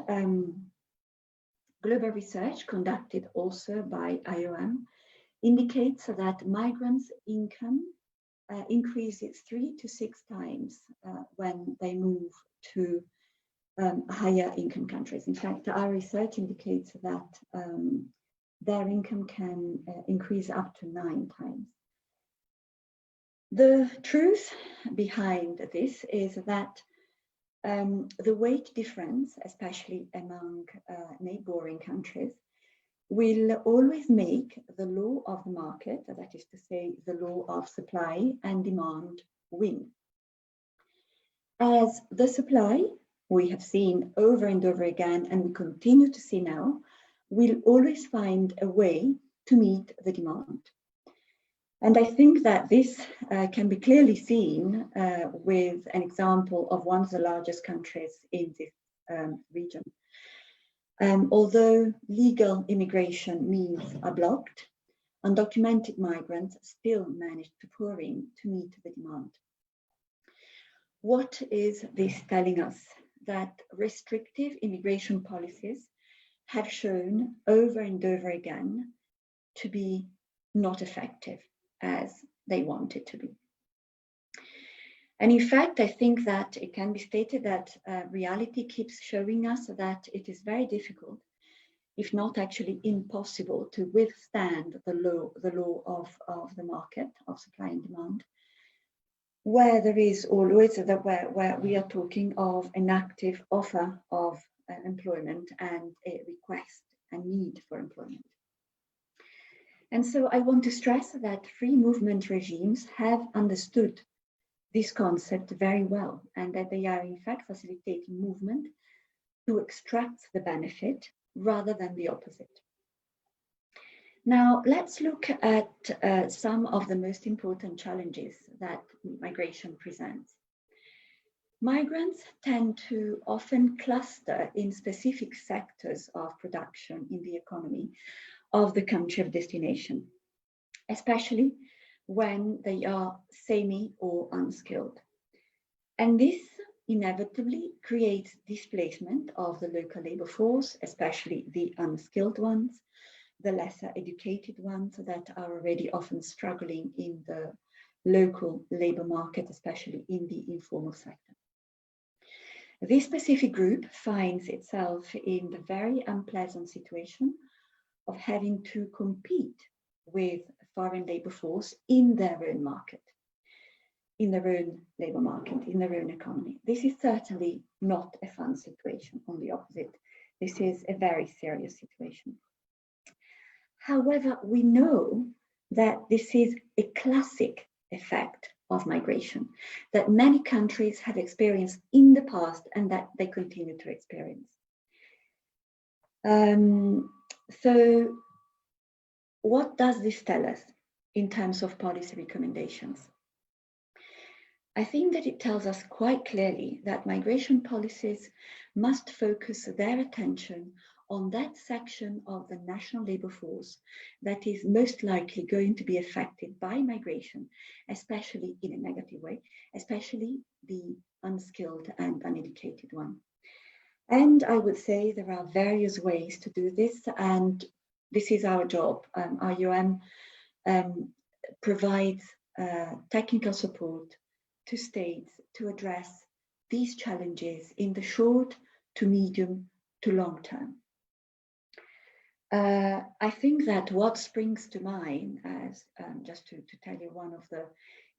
global research conducted also by IOM indicates that migrants' income increases 3 to 6 times when they move to higher income countries. In fact, our research indicates that their income can increase up to 9 times. The truth behind this is that the weight difference, especially among neighboring countries, will always make the law of the market, that is to say, the law of supply and demand, win. As the supply, we have seen over and over again, and we continue to see now, will always find a way to meet the demand. And I think that this can be clearly seen with an example of one of the largest countries in this region. Although legal immigration means are blocked, undocumented migrants still manage to pour in to meet the demand. What is this telling us? That restrictive immigration policies have shown over and over again to be not effective as they want it to be. And in fact, I think that it can be stated that reality keeps showing us that it is very difficult, if not actually impossible, to withstand the law of the market, of supply and demand, where there is always, where we are talking of an active offer of employment and a request and need for employment. And so I want to stress that free movement regimes have understood this concept very well, and that they are in fact facilitating movement to extract the benefit rather than the opposite. Now, let's look at some of the most important challenges that migration presents. Migrants tend to often cluster in specific sectors of production in the economy of the country of destination, especially when they are semi or unskilled. And this inevitably creates displacement of the local labor force, especially the unskilled ones, the lesser educated ones that are already often struggling in the local labor market, especially in the informal sector. This specific group finds itself in the very unpleasant situation of having to compete with foreign labor force in their own market, in their own labor market, in their own economy. This is certainly not a fun situation. On the opposite, this is a very serious situation. However, we know that this is a classic effect of migration that many countries have experienced in the past and that they continue to experience. So what does this tell us in terms of policy recommendations? I think that it tells us quite clearly that migration policies must focus their attention on that section of the national labor force that is most likely going to be affected by migration, especially in a negative way, especially the unskilled and uneducated one. And I would say there are various ways to do this, and this is our job. IOM provides technical support to states to address these challenges in the short to medium to long term. I think that what springs to mind as just to tell you one of the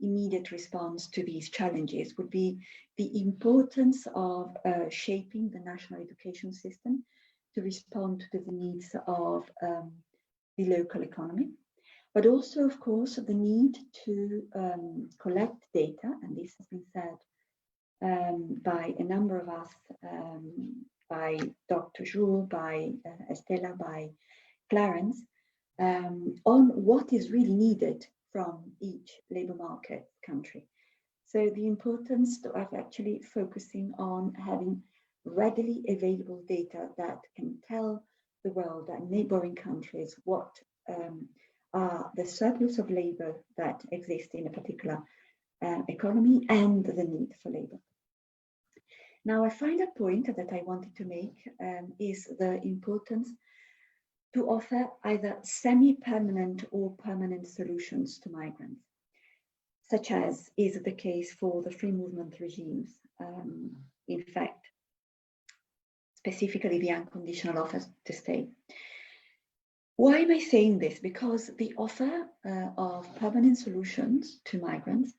immediate response to these challenges would be the importance of shaping the national education system to respond to the needs of the local economy, but also, of course, the need to collect data, and this has been said by a number of us, by Dr. Jules, by Estella, by Clarence, on what is really needed from each labor market country. So the importance of actually focusing on having readily available data that can tell the world and neighboring countries what are the surplus of labor that exists in a particular economy and the need for labor. Now, a final point that I wanted to make is the importance to offer either semi-permanent or permanent solutions to migrants, such as is the case for the free movement regimes. In fact, specifically the unconditional offer to stay. Why am I saying this? Because the offer of permanent solutions to migrants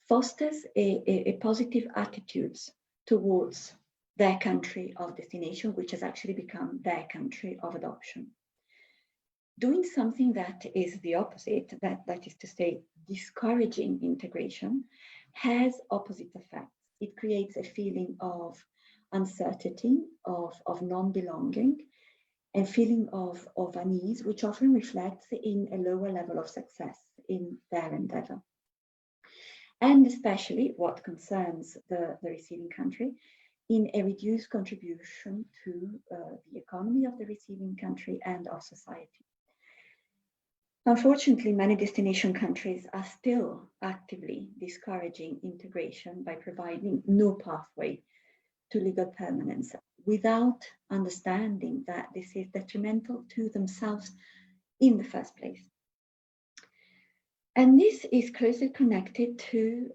fosters a positive attitudes towards their country of destination, which has actually become their country of adoption. Doing something that is the opposite, that is to say, discouraging integration, has opposite effects. It creates a feeling of uncertainty, of non-belonging, and feeling of unease, which often reflects in a lower level of success in their endeavor. And especially what concerns the receiving country, in a reduced contribution to the economy of the receiving country and of society. Unfortunately, many destination countries are still actively discouraging integration by providing no pathway to legal permanence without understanding that this is detrimental to themselves in the first place. And this is closely connected to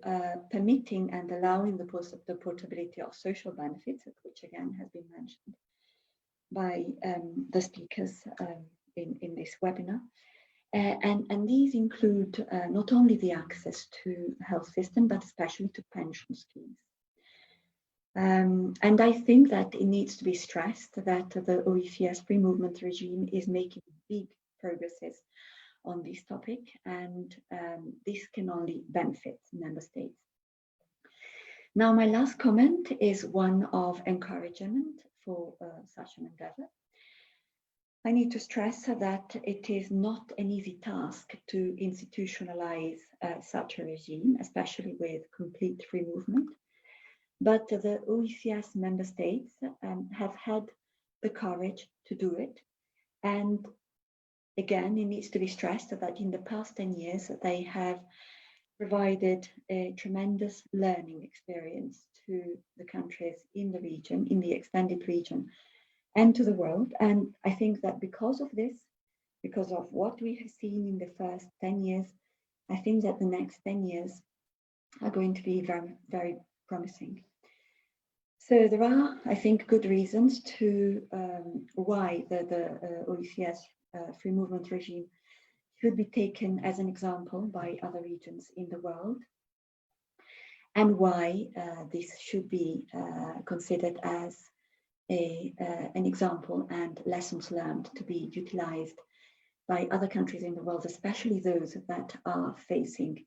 permitting and allowing the portability of social benefits, which again has been mentioned by the speakers in this webinar. And these include not only the access to health system, but especially to pension schemes. And I think that it needs to be stressed that the OECS free movement regime is making big progresses on this topic, and this can only benefit member states. Now, my last comment is one of encouragement for such an endeavor. I need to stress that it is not an easy task to institutionalize such a regime, especially with complete free movement. But the OECS member states have had the courage to do it. And again, it needs to be stressed that in the past 10 years, they have provided a tremendous learning experience to the countries in the region, in the extended region, and to the world. And I think that because of this, because of what we have seen in the first 10 years, I think that the next 10 years are going to be very, very promising. So there are, I think, good reasons to why the OECS free movement regime should be taken as an example by other regions in the world, and why this should be considered as an example and lessons learned to be utilized by other countries in the world, especially those that are facing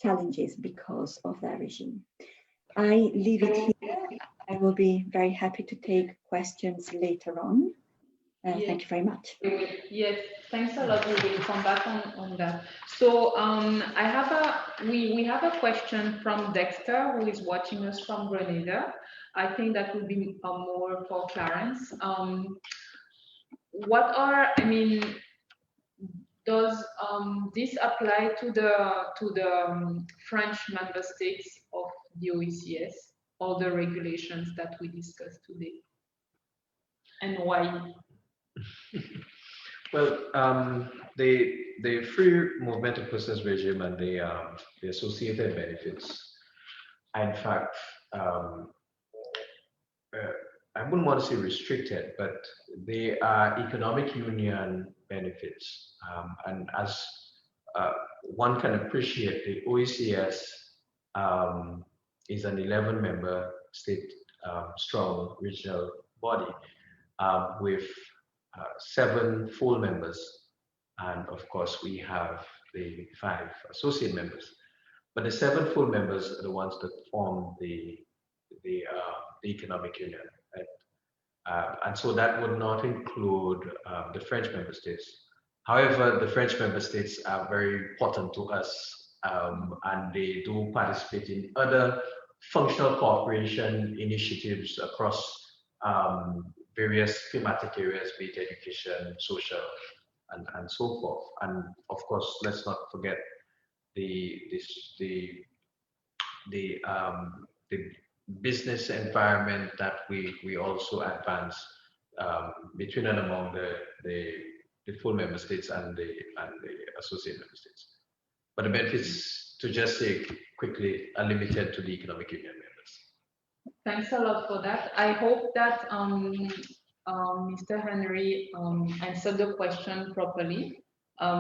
challenges because of their regime. I leave it here. I will be very happy to take questions later on. Yes. Thank you very much. Yes, thanks a lot. We will come back on that. So we have a question from Dexter, who is watching us from Grenada. I think that will be more for Clarence. Does this apply to the French member states of the OECS, or the regulations that we discussed today, and why? Well, the free movement of persons regime and the associated benefits are in fact, I wouldn't want to say restricted, but they are economic union benefits. And as one can appreciate, the OECS is an 11-member state strong regional body with 7 full members, and of course we have the 5 associate members. But the 7 full members are the ones that form the economic union, right? And so that would not include the French member states. However, the French member states are very important to us, and they do participate in other functional cooperation initiatives across various thematic areas, be it education, social, and so forth. And of course, let's not forget the business environment that we also advance between and among the full member states and the associate member states. But the benefits, to just say quickly, are limited to the economic union members. Thanks a lot for that. I hope that Mr. Henry answered the question properly.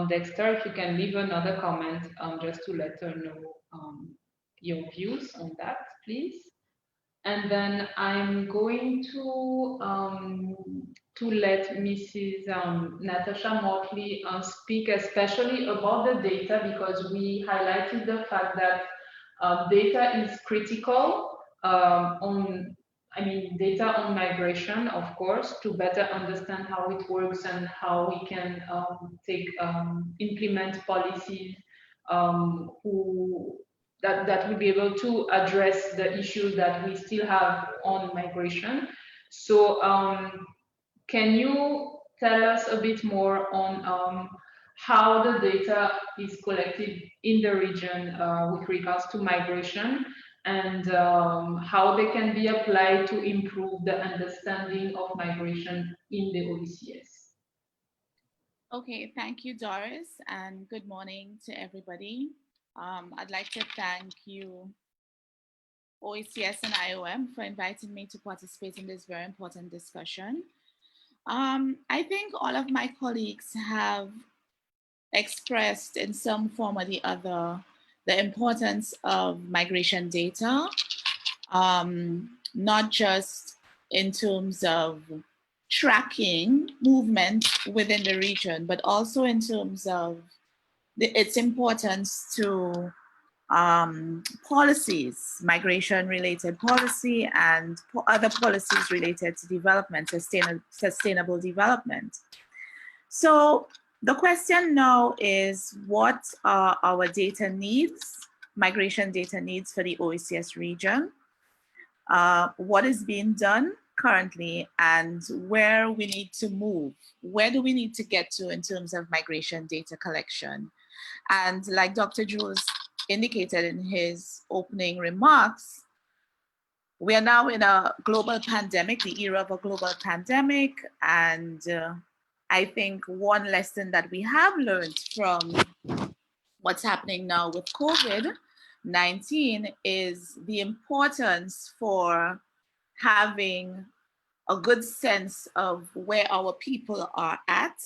Dexter, if you can leave another comment just to let her know your views on that, please. And then I'm going to let Mrs. Natasha Motley speak especially about the data, because we highlighted the fact that data is critical data on migration, of course, to better understand how it works and how we can implement policies that will be able to address the issues that we still have on migration. So can you tell us a bit more on how the data is collected in the region with regards to migration, and how they can be applied to improve the understanding of migration in the OECS? Okay, thank you, Doris, and good morning to everybody. I'd like to thank you, OECS and IOM, for inviting me to participate in this very important discussion. I think all of my colleagues have expressed in some form or the other the importance of migration data, not just in terms of tracking movement within the region, but also in terms of its importance to policies, migration-related policy and other policies related to development, sustainable development. So the question now is, what are our data needs, migration data needs for the OECS region? What is being done currently and where we need to move? Where do we need to get to in terms of migration data collection? And like Dr. Jules indicated in his opening remarks, we are now in a global pandemic, the era of a global pandemic. And I think one lesson that we have learned from what's happening now with COVID-19 is the importance for having a good sense of where our people are at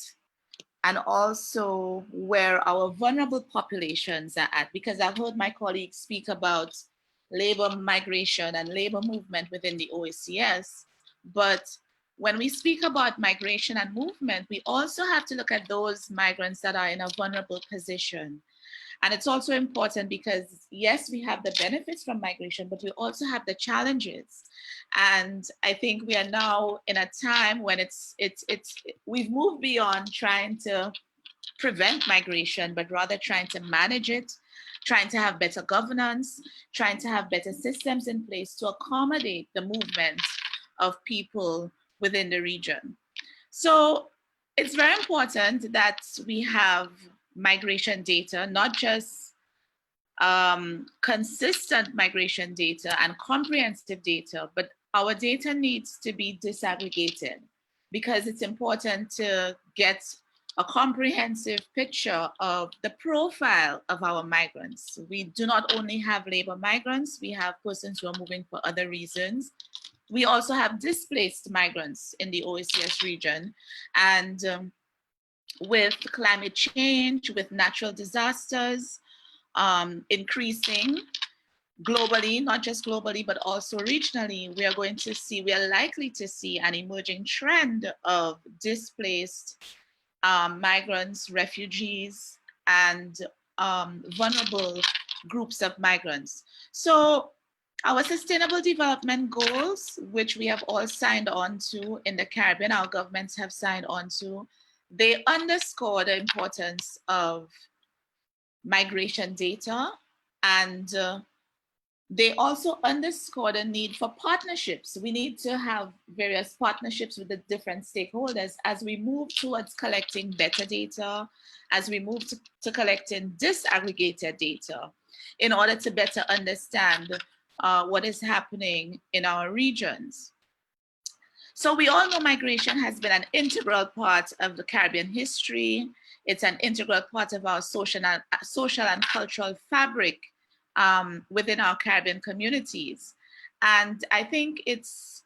and also where our vulnerable populations are at. Because I've heard my colleagues speak about labor migration and labor movement within the OECS, but when we speak about migration and movement, we also have to look at those migrants that are in a vulnerable position. And it's also important because, yes, we have the benefits from migration, but we also have the challenges. And I think we are now in a time when we've moved beyond trying to prevent migration, but rather trying to manage it, trying to have better governance, trying to have better systems in place to accommodate the movement of people within the region. So it's very important that we have migration data, not just consistent migration data and comprehensive data, but our data needs to be disaggregated because it's important to get a comprehensive picture of the profile of our migrants. We do not only have labor migrants, we have persons who are moving for other reasons. We also have displaced migrants in the OECS region. And with climate change, with natural disasters increasing globally, not just globally, but also regionally, we are likely to see an emerging trend of displaced migrants, refugees, and vulnerable groups of migrants. So our Sustainable Development Goals, which we have all signed on to in the Caribbean, our governments have signed on to, they underscore the importance of migration data, and they also underscore the need for partnerships. We need to have various partnerships with the different stakeholders as we move towards collecting better data, as we move to collecting disaggregated data in order to better understand what is happening in our regions. So we all know migration has been an integral part of the Caribbean history. It's an integral part of our social and cultural fabric within our Caribbean communities. And I think it's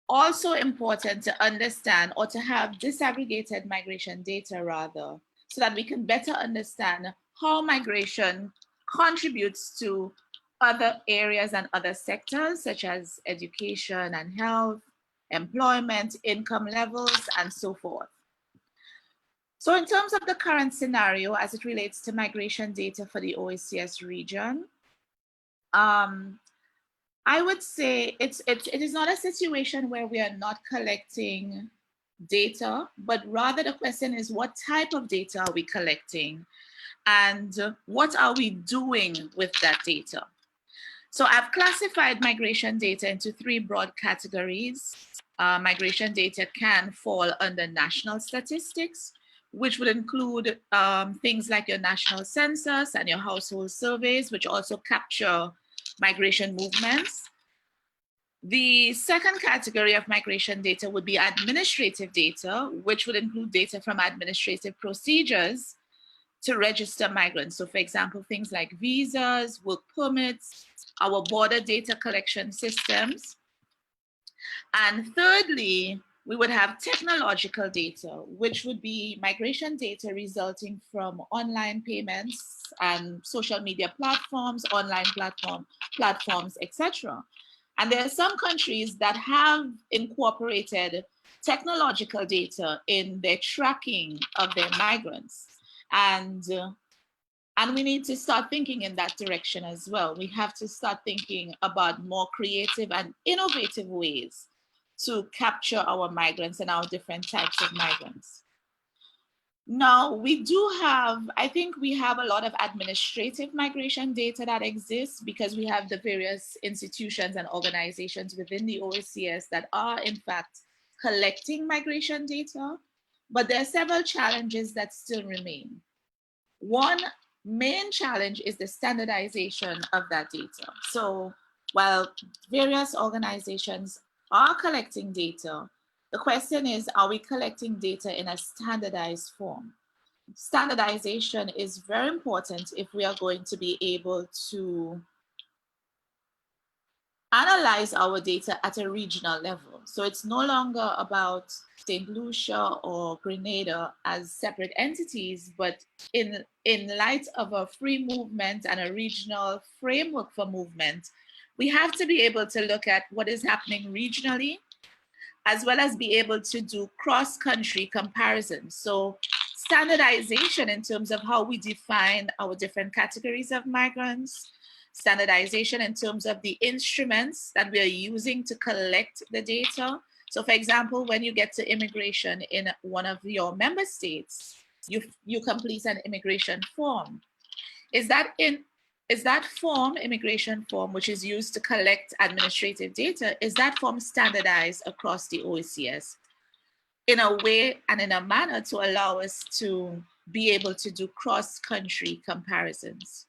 also important to understand, or to have disaggregated migration data rather, so that we can better understand how migration contributes to other areas and other sectors, such as education and health, employment, income levels, and so forth. So in terms of the current scenario as it relates to migration data for the OECS region, I would say it is not a situation where we are not collecting data, but rather the question is, what type of data are we collecting? And what are we doing with that data? So I've classified migration data into three broad categories. Migration data can fall under national statistics, which would include things like your national census and your household surveys, which also capture migration movements. The second category of migration data would be administrative data, which would include data from administrative procedures to register migrants. So for example, things like visas, work permits, our border data collection systems. And thirdly, we would have technological data, which would be migration data resulting from online payments and social media platforms, online platforms, etc. And there are some countries that have incorporated technological data in their tracking of their migrants. And we need to start thinking in that direction as well. We have to start thinking about more creative and innovative ways to capture our migrants and our different types of migrants. Now, we do have, I think we have a lot of administrative migration data that exists because we have the various institutions and organizations within the OECS that are in fact collecting migration data, but there are several challenges that still remain. One main challenge is the standardization of that data. So while various organizations are collecting data, the question is, are we collecting data in a standardized form? Standardization is very important if we are going to be able to analyze our data at a regional level. So it's no longer about St. Lucia or Grenada as separate entities, but in light of a free movement and a regional framework for movement, we have to be able to look at what is happening regionally, as well as be able to do cross-country comparisons. So standardization in terms of how we define our different categories of migrants, standardization in terms of the instruments that we are using to collect the data. So for example, when you get to immigration in one of your member states, you complete an immigration form. Is that form, immigration form, which is used to collect administrative data, is that form standardized across the OECS in a way and in a manner to allow us to be able to do cross-country comparisons?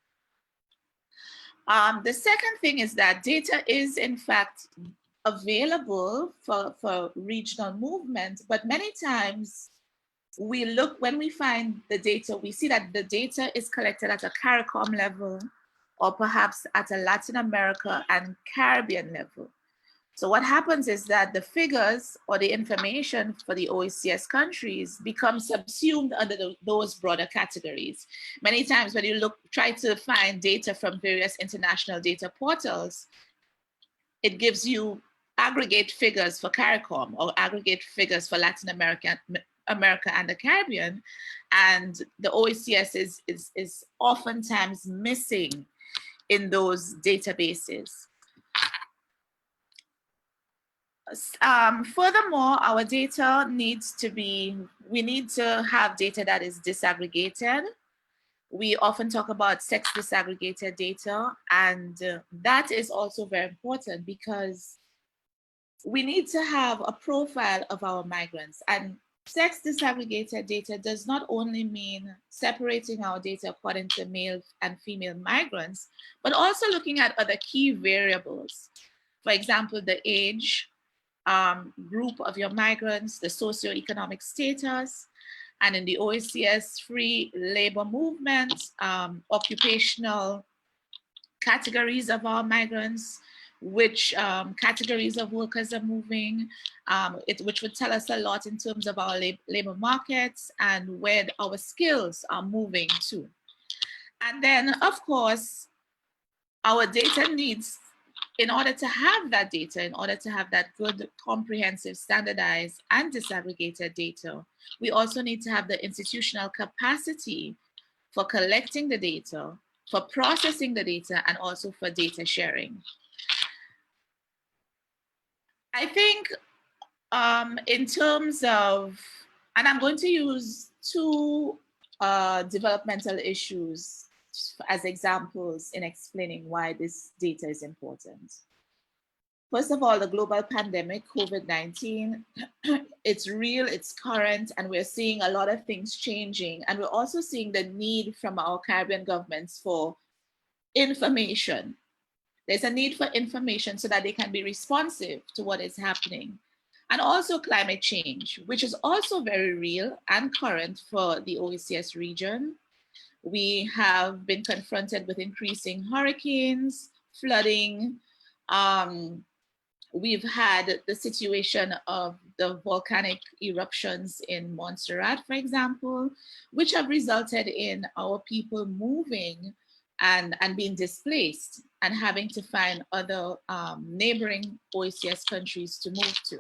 The second thing is that data is in fact available for regional movement, but many times when we find the data, we see that the data is collected at a CARICOM level or perhaps at a Latin America and Caribbean level. So what happens is that the figures or the information for the OECS countries become subsumed under those broader categories. Many times when you try to find data from various international data portals, it gives you aggregate figures for CARICOM or aggregate figures for Latin America and the Caribbean, and the OECS is oftentimes missing in those databases. Furthermore, our data we need to have data that is disaggregated. We often talk about sex disaggregated data, and that is also very important because we need to have a profile of our migrants. And sex disaggregated data does not only mean separating our data according to male and female migrants, but also looking at other key variables. For example, the age, group of your migrants, the socioeconomic status, and in the OECS free labor movement, occupational categories of our migrants, which categories of workers are moving, which would tell us a lot in terms of our labor markets and where our skills are moving to. And then, of course, our data needs, in order to have that data, in order to have that good, comprehensive, standardized, and disaggregated data, we also need to have the institutional capacity for collecting the data, for processing the data, and also for data sharing. I think in terms of, and I'm going to use two developmental issues as examples in explaining why this data is important. First of all, the global pandemic, COVID-19, it's real, it's current, and we're seeing a lot of things changing. And we're also seeing the need from our Caribbean governments for information. There's a need for information so that they can be responsive to what is happening. And also climate change, which is also very real and current for the OECS region. We have been confronted with increasing hurricanes, flooding. We've had the situation of the volcanic eruptions in Montserrat, for example, which have resulted in our people moving and being displaced and having to find other neighboring OECS countries to move to.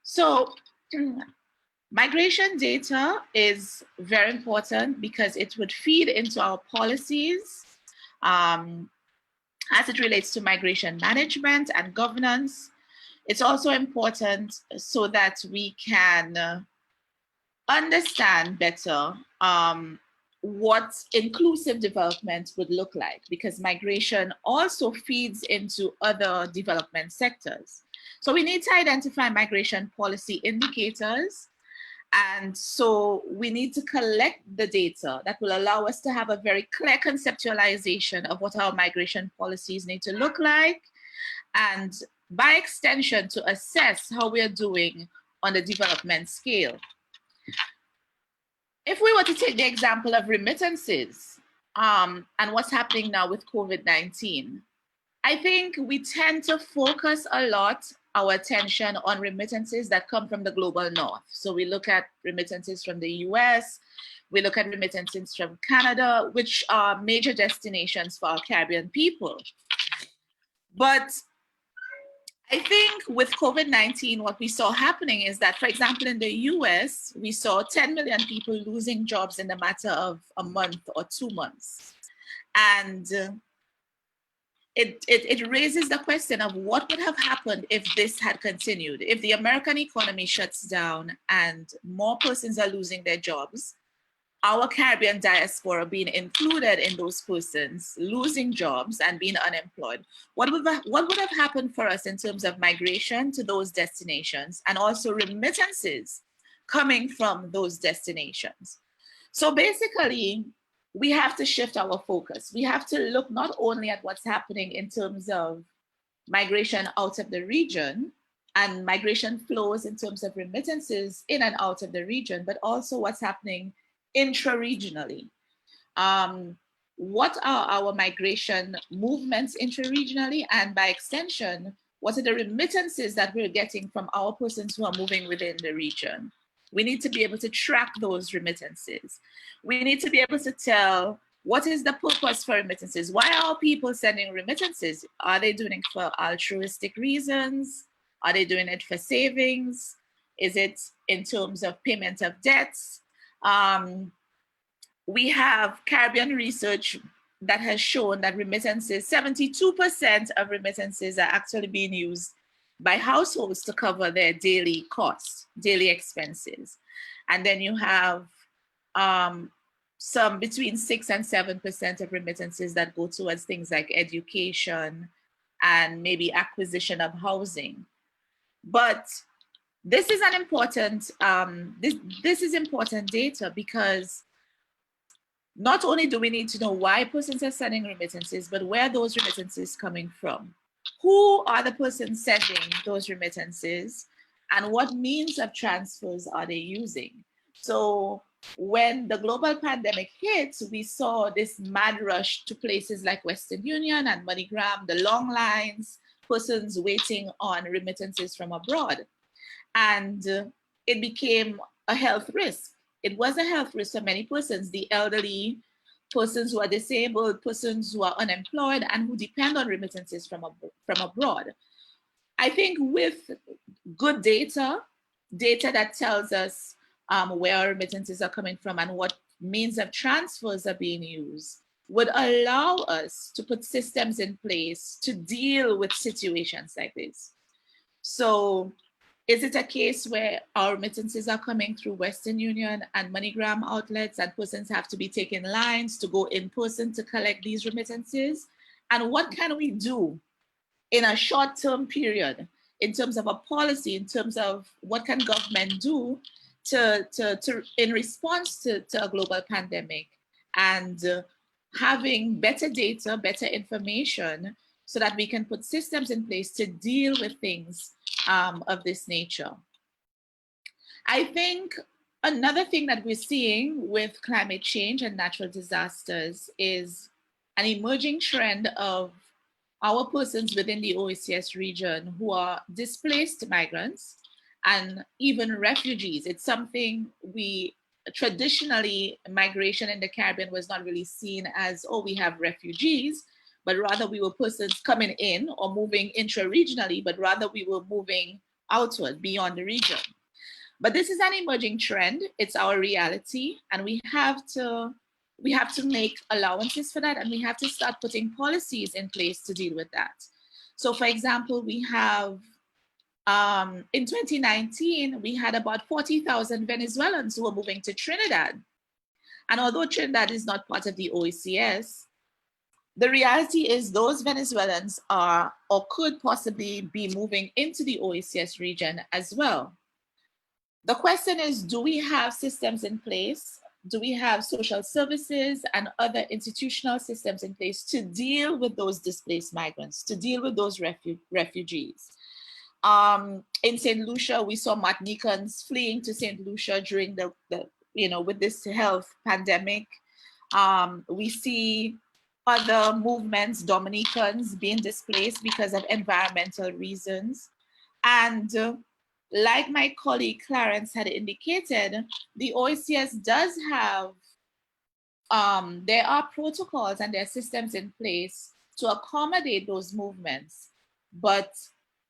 So migration data is very important because it would feed into our policies as it relates to migration management and governance. It's also important so that we can understand better what inclusive development would look like, because migration also feeds into other development sectors. So we need to identify migration policy indicators. And so we need to collect the data that will allow us to have a very clear conceptualization of what our migration policies need to look like, and by extension, to assess how we are doing on the development scale. If we were to take the example of remittances and what's happening now with COVID-19, I think we tend to focus a lot our attention on remittances that come from the global north. So we look at remittances from the US, we look at remittances from Canada, which are major destinations for our Caribbean people. But I think with COVID-19, what we saw happening is that, for example, in the US, we saw 10 million people losing jobs in the matter of a month or 2 months. And it raises the question of what would have happened if this had continued. If the American economy shuts down and more persons are losing their jobs, our Caribbean diaspora being included in those persons losing jobs and being unemployed, what would have happened for us in terms of migration to those destinations, and also remittances coming from those destinations? So basically, we have to shift our focus. We have to look not only at what's happening in terms of migration out of the region and migration flows in terms of remittances in and out of the region, but also what's happening intra-regionally. What are our migration movements intra-regionally, and by extension, what are the remittances that we're getting from our persons who are moving within the region? We need to be able to track those remittances. We need to be able to tell what is the purpose for remittances. Why are people sending remittances? Are they doing it for altruistic reasons? Are they doing it for savings? Is it in terms of payment of debts? We have Caribbean research that has shown that remittances, 72% of remittances are actually being used by households to cover their daily costs, daily expenses. And then you have some between 6 and 7% of remittances that go towards things like education and maybe acquisition of housing. But this is an important, this is important data, because not only do we need to know why persons are sending remittances, but where those remittances coming from. Who are the persons sending those remittances, and what means of transfers are they using? So when the global pandemic hit, we saw this mad rush to places like Western Union and MoneyGram, the long lines, persons waiting on remittances from abroad. And it became a health risk. It was a health risk for many persons, the elderly, persons who are disabled, persons who are unemployed, and who depend on remittances from abroad. I think with good data that tells us where our remittances are coming from and what means of transfers are being used, would allow us to put systems in place to deal with situations like this. So is it a case where our remittances are coming through Western Union and MoneyGram outlets, and persons have to be taking lines to go in person to collect these remittances? And what can we do in a short-term period in terms of a policy, in terms of what can government do to in response to a global pandemic, and having better data, better information, so that we can put systems in place to deal with things of this nature. I think another thing that we're seeing with climate change and natural disasters is an emerging trend of our persons within the OECS region who are displaced migrants and even refugees. It's something we traditionally, migration in the Caribbean was not really seen as, oh, we have refugees, but rather we were persons coming in or moving intra-regionally, but rather we were moving outward beyond the region. But this is an emerging trend. It's our reality, and we have to make allowances for that, and we have to start putting policies in place to deal with that. So for example, we have In 2019, we had about 40,000 Venezuelans who were moving to Trinidad. And although Trinidad is not part of the OECS, the reality is those Venezuelans are or could possibly be moving into the OECS region as well. The question is, do we have systems in place? Do we have social services and other institutional systems in place to deal with those displaced migrants, to deal with those refugees? In St. Lucia, we saw Martinicans fleeing to St. Lucia during the with this health pandemic. We see other movements, Dominicans being displaced because of environmental reasons. And like my colleague Clarence had indicated, the OECS does have, there are protocols and there are systems in place to accommodate those movements. But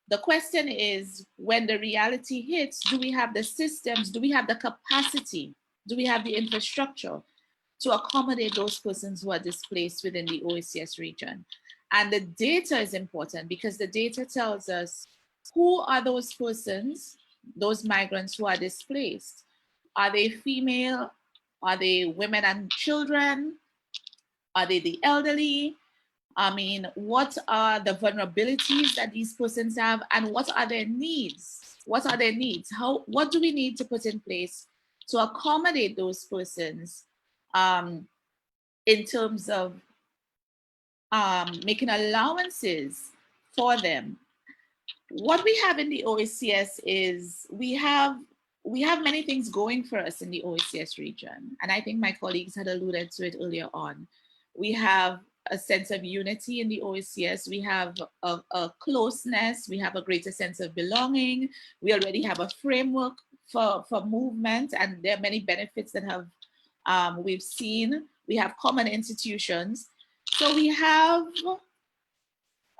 the question is, when the reality hits, do we have the systems, do we have the capacity, do we have the infrastructure to accommodate those persons who are displaced within the OECS region? And the data is important because the data tells us who are those persons, those migrants who are displaced. Are they female? Are they women and children? Are they the elderly? I mean, what are the vulnerabilities that these persons have and what are their needs? What are their needs? What do we need to put in place to accommodate those persons in terms of making allowances for them? What we have in the OECS is we have many things going for us in the OECS region. And I think my colleagues had alluded to it earlier on. We have a sense of unity in the OECS. We have a closeness. We have a greater sense of belonging. We already have a framework for movement, and there are many benefits that have we've seen. We have common institutions. So we have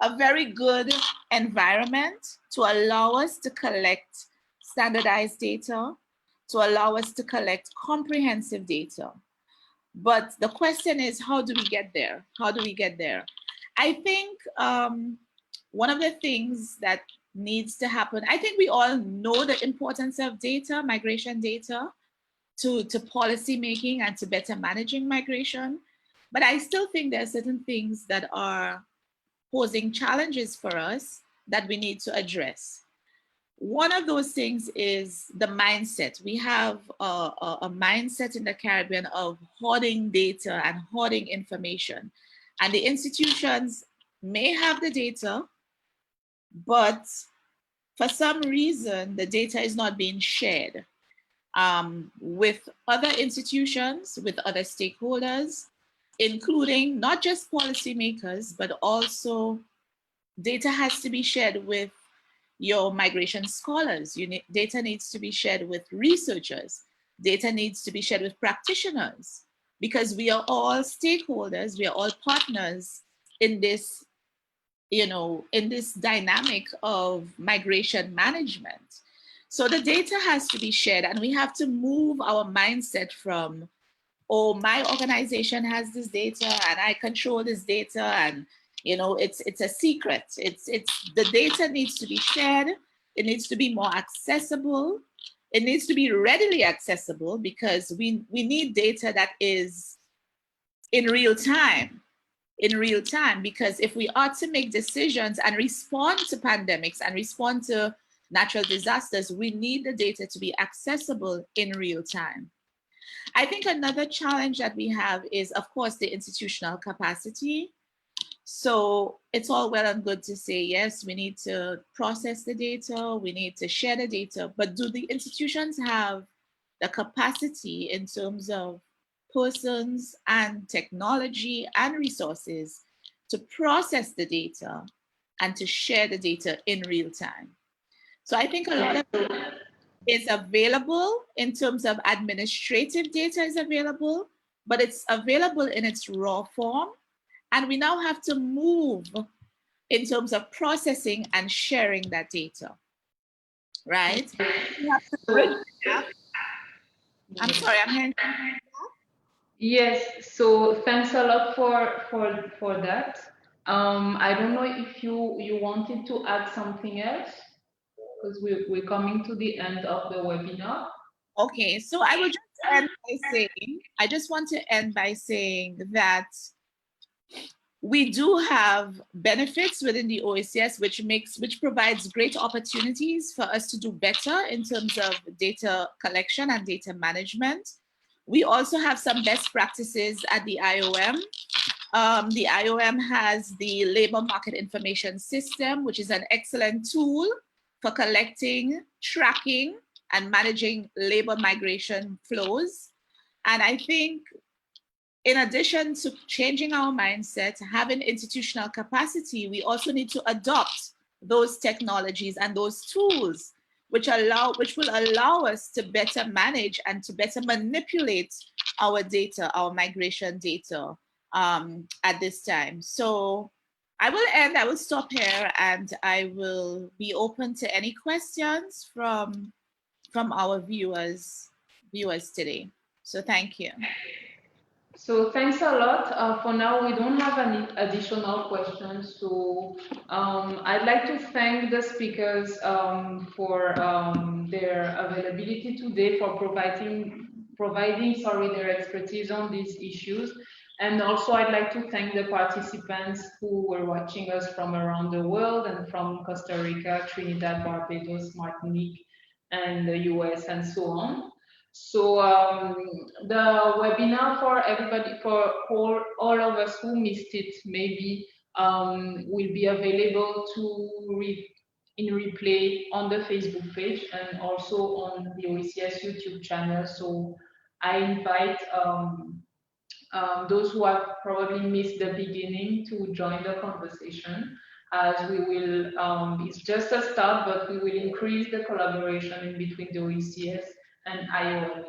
a very good environment to allow us to collect standardized data, to allow us to collect comprehensive data. But the question is, how do we get there? How do we get there? I think one of the things that needs to happen, I think we all know the importance of data, migration data, to policy making and to better managing migration. But I still think there are certain things that are posing challenges for us that we need to address. One of those things is the mindset. We have a mindset in the Caribbean of hoarding data and hoarding information. And the institutions may have the data, but for some reason, the data is not being shared with other institutions, with other stakeholders, including not just policymakers, but also data has to be shared with your migration scholars. Data needs to be shared with researchers. Data needs to be shared with practitioners, because we are all stakeholders, we are all partners in this, in this dynamic of migration management. So the data has to be shared, and we have to move our mindset from, oh, my organization has this data and I control this data, and it's a secret. It's the data needs to be shared. It needs to be more accessible. It needs to be readily accessible, because we need data that is in real time, because if we are to make decisions and respond to pandemics and respond to natural disasters, we need the data to be accessible in real time. I think another challenge that we have is, of course, the institutional capacity. So it's all well and good to say, yes, we need to process the data, we need to share the data, but do the institutions have the capacity in terms of persons and technology and resources to process the data and to share the data in real time? So I think a lot of it is available in terms of administrative data is available, but it's available in its raw form. And we now have to move in terms of processing and sharing that data, right? We have to bridge the gap. I'm sorry, I'm hearing. Yes, so thanks a lot for that. I don't know if you wanted to add something else. because we're coming to the end of the webinar. Okay, so I will just end by saying, I just want to end by saying that we do have benefits within the OECS, which provides great opportunities for us to do better in terms of data collection and data management. We also have some best practices at the IOM. The IOM has the Labor Market Information System, which is an excellent tool for collecting, tracking, and managing labor migration flows. And I think in addition to changing our mindset, having institutional capacity, we also need to adopt those technologies and those tools which will allow us to better manage and to better manipulate our data, our migration data at this time. So I will stop here, and I will be open to any questions from our viewers today. So thank you. So thanks a lot. For now, we don't have any additional questions. So I'd like to thank the speakers for their availability today, for providing their expertise on these issues. And also, I'd like to thank the participants who were watching us from around the world and from Costa Rica, Trinidad, Barbados, Martinique, and the US, and so on. So the webinar for everybody, for all of us who missed it, maybe will be available to read in replay on the Facebook page and also on the OECS YouTube channel. So I invite those who have probably missed the beginning to join the conversation, as we will, it's just a start, but we will increase the collaboration in between the OECS and IOM, of